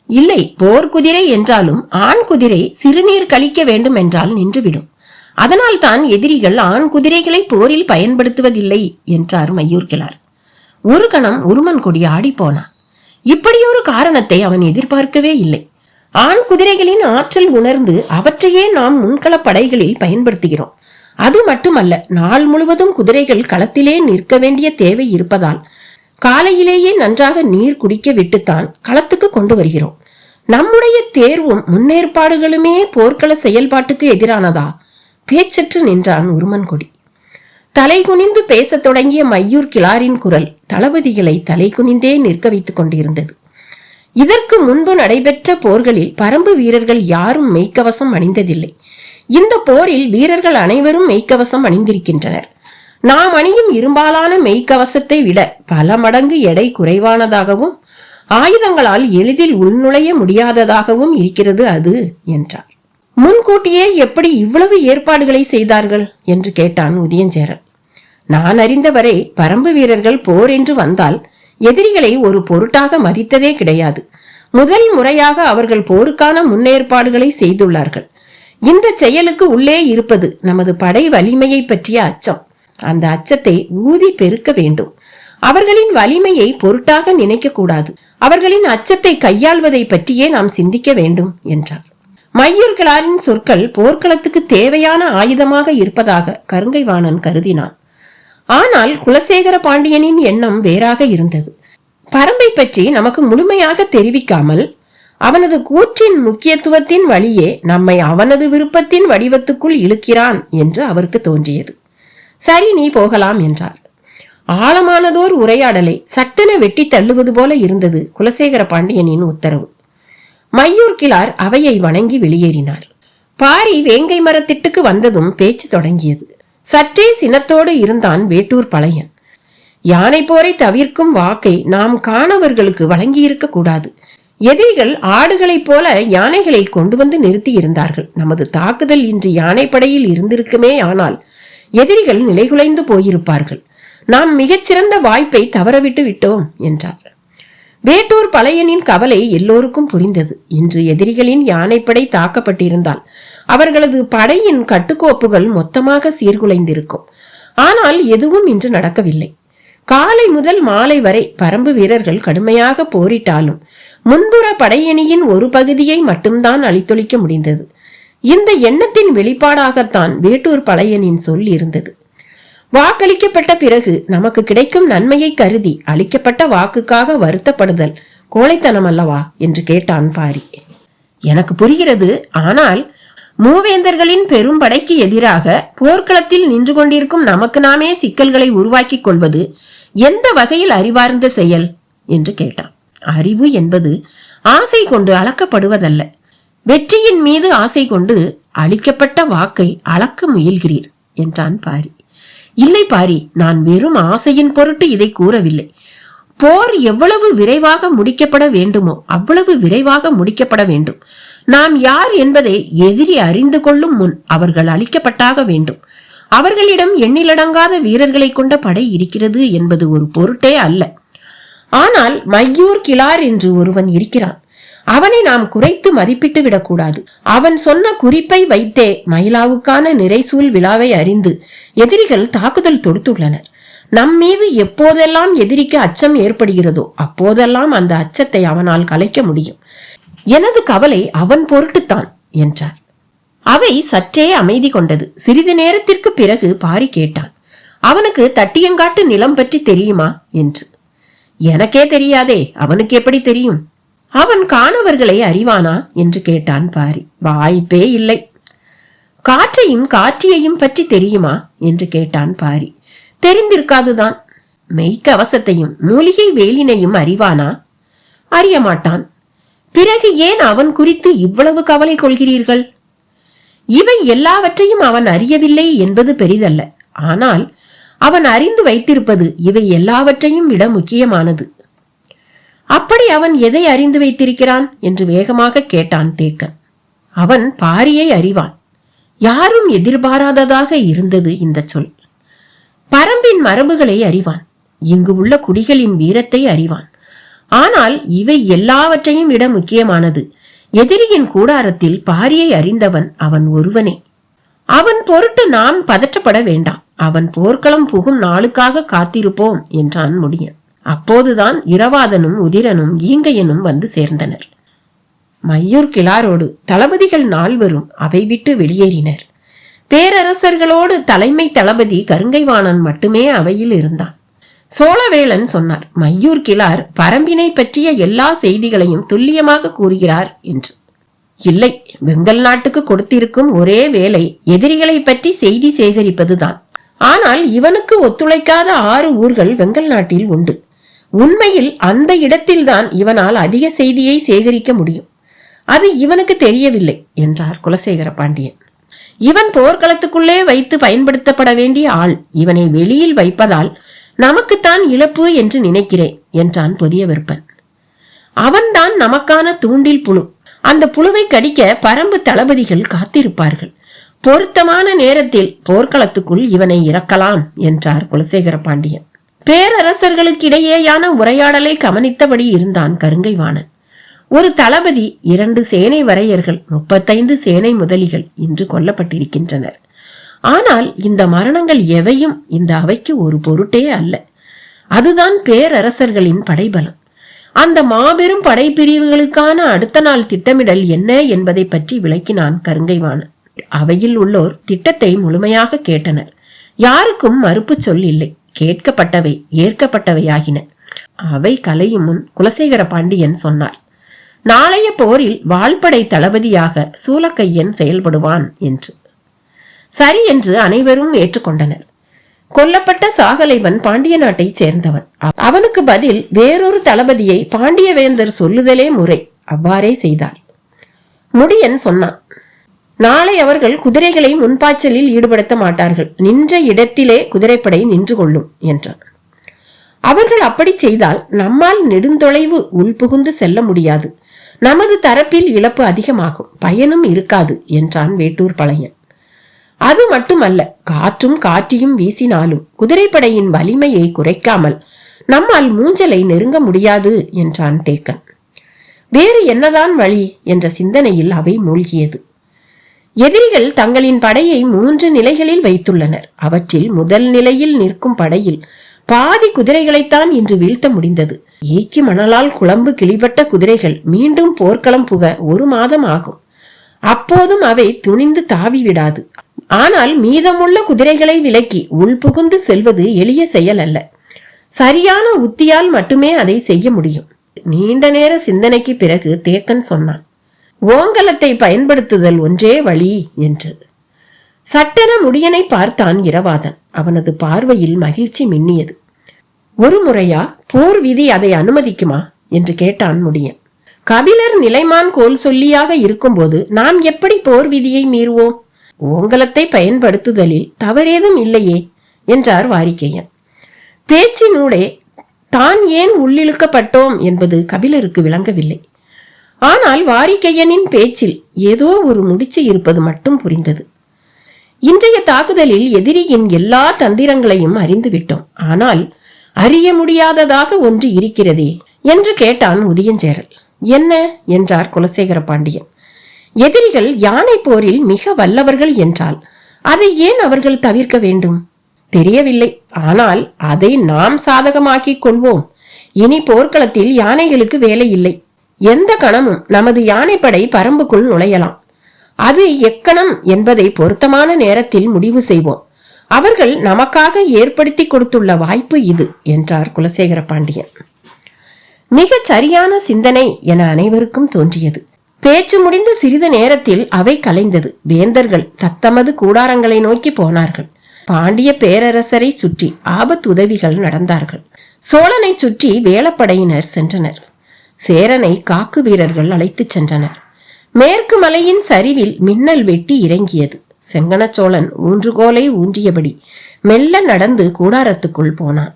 S1: இல்லை, போர்க்குதிரை என்றாலும் ஆண் குதிரை சிறுநீர் கழிக்க வேண்டும் என்றால் நின்றுவிடும். அதனால் தான் எதிரிகள் ஆண் குதிரைகளை போரில் பயன்படுத்துவதில்லை என்றார் மையூர்கிழார். ஒரு கணம் உருமன்கொடி ஆடி போனான். இப்படியொரு காரணத்தை அவன் எதிர்பார்க்கவே இல்லை. ஆண் குதிரைகளின் ஆற்றல் உணர்ந்து அவற்றையே நாம் முன்கள படைகளில் பயன்படுத்துகிறோம். அது மட்டுமல்ல, நாள் முழுவதும் குதிரைகள் களத்திலே நிற்க வேண்டிய தேவை இருப்பதால் காலையிலேயே நன்றாக நீர் குடிக்க விட்டுத்தான் களத்துக்கு கொண்டு வருகிறோம். நம்முடைய தேர்வும் முன்னேற்பாடுகளுமே போர்க்கள செயல்பாட்டுக்கு எதிரானதா? பேச்சற்று நின்றான் உருமன்கொடி. தலை குனிந்து பேசத் தொடங்கிய மையூர்கிழாரின் குரல் தளபதிகளை தலை குனிந்தே நிற்க வைத்துக் கொண்டிருந்தது. இதற்கு முன்பு நடைபெற்ற போர்களில் பரம்பு வீரர்கள் யாரும் மெய்க்கவசம் அணிந்ததில்லை. இந்த போரில் வீரர்கள் அனைவரும் மெய்க்கவசம் அணிந்திருக்கின்றனர். நாம் அணியும் இரும்பாலான மெய்க்கவசத்தை விட பல மடங்கு எடை குறைவானதாகவும் ஆயுதங்களால் எளிதில் உள்நுழைய முடியாததாகவும் இருக்கிறது அது என்றார். முன்கூட்டியே எப்படி இவ்வளவு ஏற்பாடுகளை செய்தார்கள் என்று கேட்டான் உதயஞ்சேரல். நான் அறிந்தவரை பரம்பு வீரர்கள் போர் என்று வந்தால் எதிரிகளை ஒரு பொருட்டாக மதித்ததே கிடையாது. முதல் முறையாக அவர்கள் போருக்கான முன்னேற்பாடுகளை செய்துள்ளார்கள். இந்த செயலுக்கு உள்ளே இருப்பது நமது படை வலிமையை பற்றிய அச்சம். அந்த அச்சத்தை ஊதி பெருக்க வேண்டும். அவர்களின் வலிமையை பொருட்டாக நினைக்க கூடாது. அவர்களின் அச்சத்தை கையாள்வதை பற்றியே நாம் சிந்திக்க வேண்டும் என்றார். மையூர்கிழாரின் சொற்கள் போர்க்களத்துக்கு தேவையான ஆயுதமாக இருப்பதாக கருங்கைவாணன் கருதினான். ஆனால் குலசேகர பாண்டியனின் எண்ணம் வேறாக இருந்தது. பரம்பை பற்றி நமக்கு முழுமையாக தெரிவிக்காமல் அவனது கூற்றின் முக்கியத்துவத்தின் வழியே நம்மை அவனது விருப்பத்தின் வடிவத்துக்குள் இழுக்கிறான் என்று அவருக்கு தோன்றியது. சரி, நீ போகலாம் என்றார். ஆழமானதோர் உரையாடலை சட்டென வெட்டி தள்ளுவது போல இருந்தது குலசேகர பாண்டியனின் உத்தரவு. மையூர்கிழார் அவையை வணங்கி வெளியேறினார். பாரி வேங்கை மரத்திட்டுக்கு வந்ததும் பேச்சு தொடங்கியது. சற்றே சினத்தோடு இருந்தான் வேட்டூர் பழையன். யானை போரை தவிர்க்கும் வாக்கை நாம் காணவர்களுக்கு வழங்கியிருக்க கூடாது. எதிரிகள் ஆடுகளைப் போல யானைகளை கொண்டு வந்து நிறுத்தி இருந்தார்கள். நமது தாக்குதல் இன்று யானைப்படையில் இருந்திருக்குமே ஆனால் எதிரிகள் நிலைகுலைந்து போயிருப்பார்கள். நாம் மிகச்சிறந்த வாய்ப்பை தவறவிட்டு விட்டோம் என்றார். வேட்டூர் பழையனின் கவலை எல்லோருக்கும் புரிந்தது. இன்று எதிரிகளின் யானைப்படை தாக்கப்பட்டிருந்தால் அவர்களது படையின் கட்டுக்கோப்புகள் மொத்தமாக சீர்குலைந்திருக்கும். ஆனால் எதுவும் இன்று நடக்கவில்லை. காலை முதல் மாலை வரை பரம்பு வீரர்கள் கடுமையாக போரிட்டாலும் முன்புற படையணியின் ஒரு பகுதியை மட்டும்தான் அழித்தொழிக்க முடிந்தது. இந்த எண்ணத்தின் வெளிப்பாடாகத்தான் வேட்டூர் பழையனின் சொல் இருந்தது. வாக்களிக்கப்பட்ட பிறகு நமக்கு கிடைக்கும் நன்மையை கருதி அளிக்கப்பட்ட வாக்குக்காக வருத்தப்படுதல் கோழைத்தனம் அல்லவா என்று கேட்டான் பாரி. எனக்கு புரிகிறது. ஆனால் மூவேந்தர்களின் பெரும் படைக்கு எதிராக போர்க்களத்தில் நின்று கொண்டிருக்கும் நமக்கு நாமே சிக்கல்களை உருவாக்கி கொள்வது எந்த வகையில் அறிவார்ந்த செயல் என்று கேட்டான். அறிவு என்பது ஆசை கொண்டு அளக்கப்படுவதல்ல. வெற்றியின் மீது ஆசை கொண்டு அளிக்கப்பட்ட வாக்கை அளக்க முயல்கிறீர் என்றான் பாரி. இல்லை பாரி, நான் வெறும் ஆசையின் பொருட்டு இதை கூறவில்லை. போர் எவ்வளவு விரைவாக முடிக்கப்பட வேண்டுமோ அவ்வளவு விரைவாக முடிக்கப்பட வேண்டும். நாம் யார் என்பதை எதிரி அறிந்து கொள்ளும் முன் அவர்கள் அழிக்கப்பட்டாக வேண்டும். அவர்களிடம் எண்ணிலடங்காத வீரர்களை கொண்ட படை இருக்கிறது என்பது ஒரு பொருட்டே அல்ல. ஆனால் மையூர் கிளார் என்று ஒருவன் இருக்கிறான். அவனை நாம் குறைத்து மதிப்பிட்டு விடக்கூடாது. அவன் சொன்ன குறிப்பை வைத்தே மயிலாவுக்கான நிறைசூல் விழாவை அறிந்து எதிரிகள் தாக்குதல் தொடுத்துள்ளனர். நம் மீது எப்போதெல்லாம் எதிரிக்கு அச்சம் ஏற்படுகிறதோ அப்போதெல்லாம் அந்த அச்சத்தை அவனால் கலைக்க முடியும். எனது கவலை அவன் பொருட்டுத்தான் என்றார். அவை சற்றே அமைதி கொண்டது. சிறிது நேரத்திற்கு பிறகு பாரி கேட்டான், அவனுக்கு தட்டியங்காட்டு நிலம் பற்றி தெரியுமா என்று. எனக்கே தெரியாதே, அவனுக்கு எப்படி தெரியும்? அவன் காணவர்களை அறிவானா என்று கேட்டான் பாரி. வாய்ப்பே இல்லை. காற்றையும் காற்றியையும் பற்றி தெரியுமா என்று கேட்டான் பாரி. தெரிந்திருக்காதுதான். மெய்க்கவசத்தையும் மூலிகை வேலினையும் அறிவானா? அறிய மாட்டான். பிறகு ஏன் அவன் குறித்து இவ்வளவு கவலை கொள்கிறீர்கள்? இவை எல்லாவற்றையும் அவன் அறியவில்லை என்பது பெரிதல்ல. ஆனால் அவன் அறிந்து வைத்திருப்பது இவை எல்லாவற்றையும் விட முக்கியமானது. அப்படி அவன் எதை அறிந்து வைத்திருக்கிறான் என்று வேகமாக கேட்டான் தேக்கன். அவன் பாரியை அறிவான். யாரும் எதிர்பாராததாக இருந்தது இந்த சொல். பரம்பின் மரபுகளை அறிவான். இங்கு உள்ள குடிகளின் வீரத்தை அறிவான். ஆனால் இவை எல்லாவற்றையும் விட முக்கியமானது, எதிரியின் கூடாரத்தில் பாரியை அறிந்தவன் அவன் ஒருவனே. அவன் பொருட்டு நாம் பதற்றப்பட வேண்டாம். அவன் போர்க்களம் புகும் நாளுக்காக காத்திருப்போம் என்றான் முடியன். அப்போதுதான் இரவாதனும் உதிரனும் ஈங்கையனும் வந்து சேர்ந்தனர். மையூர் கிளாரோடு தளபதிகள் 4 அவை விட்டு வெளியேறினர். பேரரசர்களோடு தலைமை தளபதி கருங்கைவாணன் மட்டுமே அவையில் இருந்தான். சோழவேளன் சொன்னார், மையூர் கிளார் பரம்பினை பற்றிய எல்லா செய்திகளையும் துல்லியமாக கூறுகிறார் என்று. இல்லை, வெங்கல் நாட்டுக்கு கொடுத்திருக்கும் ஒரே வேலை எதிரிகளை பற்றி செய்தி சேகரிப்பதுதான். ஆனால் இவனுக்கு ஒத்துழைக்காத 6 ஊர்கள் வெங்கல் நாட்டில் உண்டு. உண்மையில் அந்த இடத்தில்தான் இவனால் அதிக செய்தியை சேகரிக்க முடியும். அது இவனுக்கு தெரியவில்லை என்றார் குலசேகர பாண்டியன். இவன் போர்க்களத்துக்குள்ளே வைத்து பயன்படுத்தப்பட வேண்டிய ஆள். இவனை வெளியில் வைப்பதால் நமக்குத்தான் இழப்பு என்று நினைக்கிறேன் என்றான் புதிய விற்பன். அவன்தான் நமக்கான தூண்டில் புழு. அந்த புழுவை கடிக்க பரம்பு தளபதிகள் காத்திருப்பார்கள். பொருத்தமான நேரத்தில் போர்க்களத்துக்குள் இவனை இறக்கலாம் என்றார் குலசேகர பாண்டியன். பேரரசர்களுக்கிடையேயான உரையாடலை கவனித்தபடி இருந்தான் கருங்கைவாணன். ஒரு தளபதி, 2 சேனை வரையர்கள், 35 சேனை முதலிகள் இன்று கொல்லப்பட்டிருக்கின்றனர். ஆனால் இந்த மரணங்கள் எவையும் இந்த அவைக்கு ஒரு பொருட்டே அல்ல. அதுதான் பேரரசர்களின் படைபலம். அந்த மாபெரும் படைப்பிரிவுகளுக்கான அடுத்த நாள் திட்டமிடல் என்ன என்பதை பற்றி விளக்கினான் கருங்கைவாணன். அவையில் உள்ளோர் திட்டத்தை முழுமையாக கேட்டனர். யாருக்கும் மறுப்பு சொல் இல்லை. கேட்கப்பட்டவை ஏற்கப்பட்டவையாகின. அவை கலையும் முன் குலசேகர பாண்டியன் சொன்னார், நாளைய போரில் வாள்படை தளபதியாக சூலக்கையன் செயல்படுவான் என்று. சரி என்று அனைவரும் ஏற்றுக்கொண்டனர். கொல்லப்பட்ட சாகலைவன் பாண்டிய நாட்டை சேர்ந்தவன். அவனுக்கு பதில் வேறொரு தளபதியை பாண்டியவேந்தர் சொல்லுதலே முறை. அவ்வாறே செய்தார். முடியன் சொன்னான், நாளை அவர்கள் குதிரைகளை முன்பாய்ச்சலில் ஈடுபடுத்த மாட்டார்கள். நின்ற இடத்திலே குதிரைப்படை நின்று கொள்ளும் என்றான். அவர்கள் அப்படி செய்தால் நம்மால் நெடுந்தொலைவு உள்புகுந்து செல்ல முடியாது. நமது தரப்பில் இழப்பு அதிகமாகும், பயனும் இருக்காது என்றான் வேட்டூர் பழையன். அது மட்டுமல்ல, காற்றும் காற்றியும் வீசினாலும் குதிரைப்படையின் வலிமையை குறைக்காமல் நம்மால் மூஞ்சலை நெருங்க முடியாது என்றான் தேக்கன். வேறு என்னதான் வழி என்ற சிந்தனையில் அவை மூழ்கியது. எதிரிகள் தங்களின் படையை 3 நிலைகளில் வைத்துள்ளனர். அவற்றில் முதல் நிலையில் நிற்கும் படையில் பாதி குதிரைகளைத்தான் இன்று வீழ்த்த முடிந்தது. ஈக்கி மணலால் குழம்பு கிளிபட்ட குதிரைகள் மீண்டும் போர்க்களம் புக 1 மாதம் ஆகும். அப்போதும் அவை துணிந்து தாவி விடாது. ஆனால் மீதமுள்ள குதிரைகளை விலக்கி உள்புகுந்து செல்வது எளிய செயல் அல்ல. சரியான உத்தியால் மட்டுமே அதை செய்ய முடியும். நீண்ட நேர சிந்தனைக்கு பிறகு தேக்கன் சொன்னான், ஓங்கலத்தை பயன்படுத்துதல் ஒன்றே வழி என்று. சட்டென முடியனை பார்த்தான் இரவாதன். அவனது பார்வையில் மகிழ்ச்சி மின்னியது. ஒரு முறையா போர் விதி அதை அனுமதிக்குமா என்று கேட்டான் முடியன். கபிலர் நிலைமான் கோல் சொல்லியாக இருக்கும்போது நாம் எப்படி போர் விதியை மீறுவோம்? ஓங்கலத்தை பயன்படுத்துதலில் தவறேதும் இல்லையே என்றார் வாரிக்கையன். பேச்சினூடே தான் ஏன் உள்ளிழுக்கப்பட்டோம் என்பது கபிலருக்கு விளங்கவில்லை. ஆனால் வாரிக்கையனின் பேச்சில் ஏதோ ஒரு முடிச்சு இருப்பது மட்டும் புரிந்தது. இன்றைய தாக்குதலில் எதிரியின் எல்லா தந்திரங்களையும் அறிந்துவிட்டோம். ஆனால் அறிய முடியாததாக ஒன்று இருக்கிறதே என்று கேட்டான் உதயஞ்சேரல். என்ன என்றார் குலசேகர பாண்டியன். எதிரிகள் யானை போரில் மிக வல்லவர்கள் என்றால் அதை ஏன் அவர்கள் தவிர்க்க வேண்டும்? தெரியவில்லை. ஆனால் அதை நாம் சாதகமாக்கிக் கொள்வோம். இனி போர்க்களத்தில் யானைகளுக்கு வேலை இல்லை. எந்த கணமும் நமது யானைப்படை பரம்புக்குள் நுழையலாம். அது எக்கணம் என்பதை பொருத்தமான நேரத்தில் முடிவு செய்வோம். அவர்கள் நமக்காக ஏற்படுத்தி கொடுத்துள்ள வாய்ப்பு இது என்றார் குலசேகர பாண்டியன். மிக சரியான சிந்தனை என அனைவருக்கும் தோன்றியது. பேச்சு முடிந்த சிறிது நேரத்தில் அவை கலைந்தது. வேந்தர்கள் தத்தமது கூடாரங்களை நோக்கி போனார்கள். பாண்டிய பேரரசரை சுற்றி ஆபத்துதவிகள் நடந்தார்கள். சோழனை சுற்றி வேளப்படையினர் சென்றனர். சேரனை காக்கு வீரர்கள் அழைத்துச் சென்றனர். மேற்கு மலையின் சரிவில் மின்னல் வெட்டி இறங்கியது. செங்கணச்சோழன் ஊன்றுகோலை ஊன்றியபடி மெல்ல நடந்து கூடாரத்துக்குள் போனான்.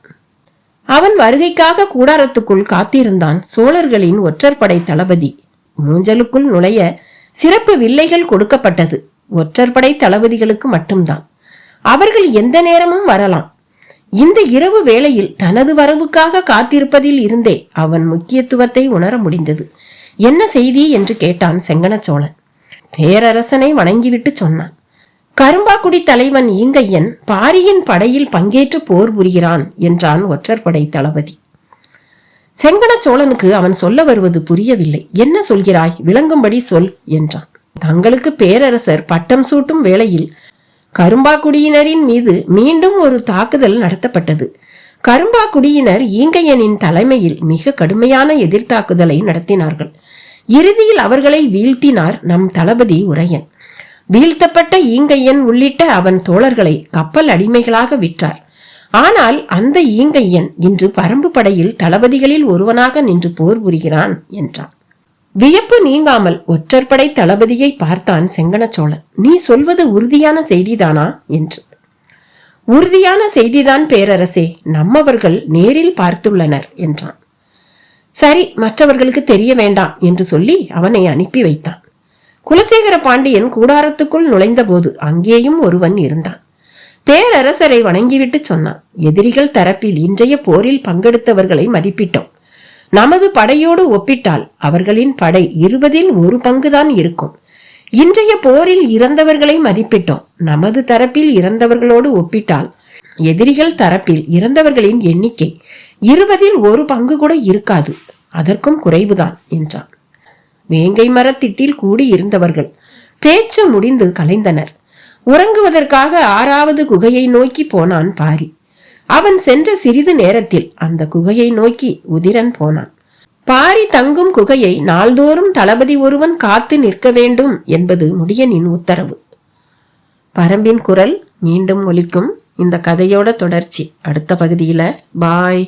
S1: அவன் வருகைக்காக கூடாரத்துக்குள் காத்திருந்தான் சோழர்களின் ஒற்றற்படை தளபதி. மூஞ்சலுக்குள் நுழைய சிறப்பு வில்லைகள் கொடுக்கப்பட்டது. ஒற்றற்படை தளபதிகளுக்கு மட்டும்தான். அவர்கள் எந்த நேரமும் வரலாம். இந்த இரவு வேளையில் தனது வரவுக்காக காத்திருப்பதில் இருந்தே அவன் முக்கியத்துவத்தை உணர முடிந்தது. என்ன செய்தி என்று கேட்டான் செங்கணச்சோழன். பேரரசனை வணங்கிவிட்டு சொன்னான். கரும்பாக்குடி தலைவன் ஈங்கையன் பாரியின் படையில் பங்கேற்று போர் புரிகிறான் என்றான் ஒற்றற்படை தளபதி. செங்கணச்சோழனுக்கு அவன் சொல்ல வருவது புரியவில்லை. என்ன சொல்கிறாய்? விளங்கும்படி சொல் என்றான். தங்களுக்கு பேரரசர் பட்டம் சூட்டும் வேளையில் கரும்பாக்குடியினரின் மீது மீண்டும் ஒரு தாக்குதல் நடத்தப்பட்டது. கரும்பாக்குடியினர் ஈங்கையனின் தலைமையில் மிக கடுமையான எதிர்த்தாக்குதலை நடத்தினார்கள். இறுதியில் அவர்களை வீழ்த்தினார் நம் தளபதி உரையன். வீழ்த்தப்பட்ட ஈங்கையன் உள்ளிட்ட அவன் தோழர்களை கப்பல் அடிமைகளாக விற்றார். ஆனால் அந்த ஈங்கையன் இன்று பரம்பு படையில் தளபதிகளில் ஒருவனாக நின்று போர் புரிகிறான் என்றான். வியப்பு நீங்காமல் ஒற்றற்படை தளபதியை பார்த்தான் செங்கணச்சோழன். நீ சொல்வது உறுதியான செய்திதானா என்று. உறுதியான செய்திதான் பேரரசே, நம்மவர்கள் நேரில் பார்த்துள்ளனர் என்றான். சரி, மற்றவர்களுக்கு தெரிய வேண்டாம் என்று சொல்லி அவனை அனுப்பி வைத்தான். குலசேகர பாண்டியன் கூடாரத்துக்குள் நுழைந்த போது அங்கேயும் ஒருவன் இருந்தான். பேரரசரை வணங்கிவிட்டு சொன்னான். எதிரிகள் தரப்பில் இன்றைய போரில் பங்கெடுத்தவர்களை மதிப்பிட்டோம். நமது படையோடு ஒப்பிட்டால் அவர்களின் படை 20ல் 1 பங்குதான் இருக்கும். இன்றைய போரில் இறந்தவர்களை மதிப்பிட்டோம். நமது தரப்பில் இறந்தவர்களோடு ஒப்பிட்டால் எதிரிகள் தரப்பில் இறந்தவர்களின் எண்ணிக்கை 20ல் 1 பங்கு கூட இருக்காது. அதற்கும் குறைவுதான் என்றான். வேங்கை மரத்திட்டில் கூடி இருந்தவர்கள் பேச்சு முடிந்து கலைந்தனர். உறங்குவதற்காக 6வது குகையை நோக்கி போனான் பாரி. அவன் சென்ற சிறிது நேரத்தில் அந்த குகையை நோக்கி உதிரன் போனான். பாரி தங்கும் குகையை நாள்தோறும் தளபதி ஒருவன் காத்து நிற்க வேண்டும் என்பது முடியனின் உத்தரவு. பரம்பின் குரல் மீண்டும் ஒலிக்கும். இந்த கதையோட தொடர்ச்சி அடுத்த பகுதியில. பாய்.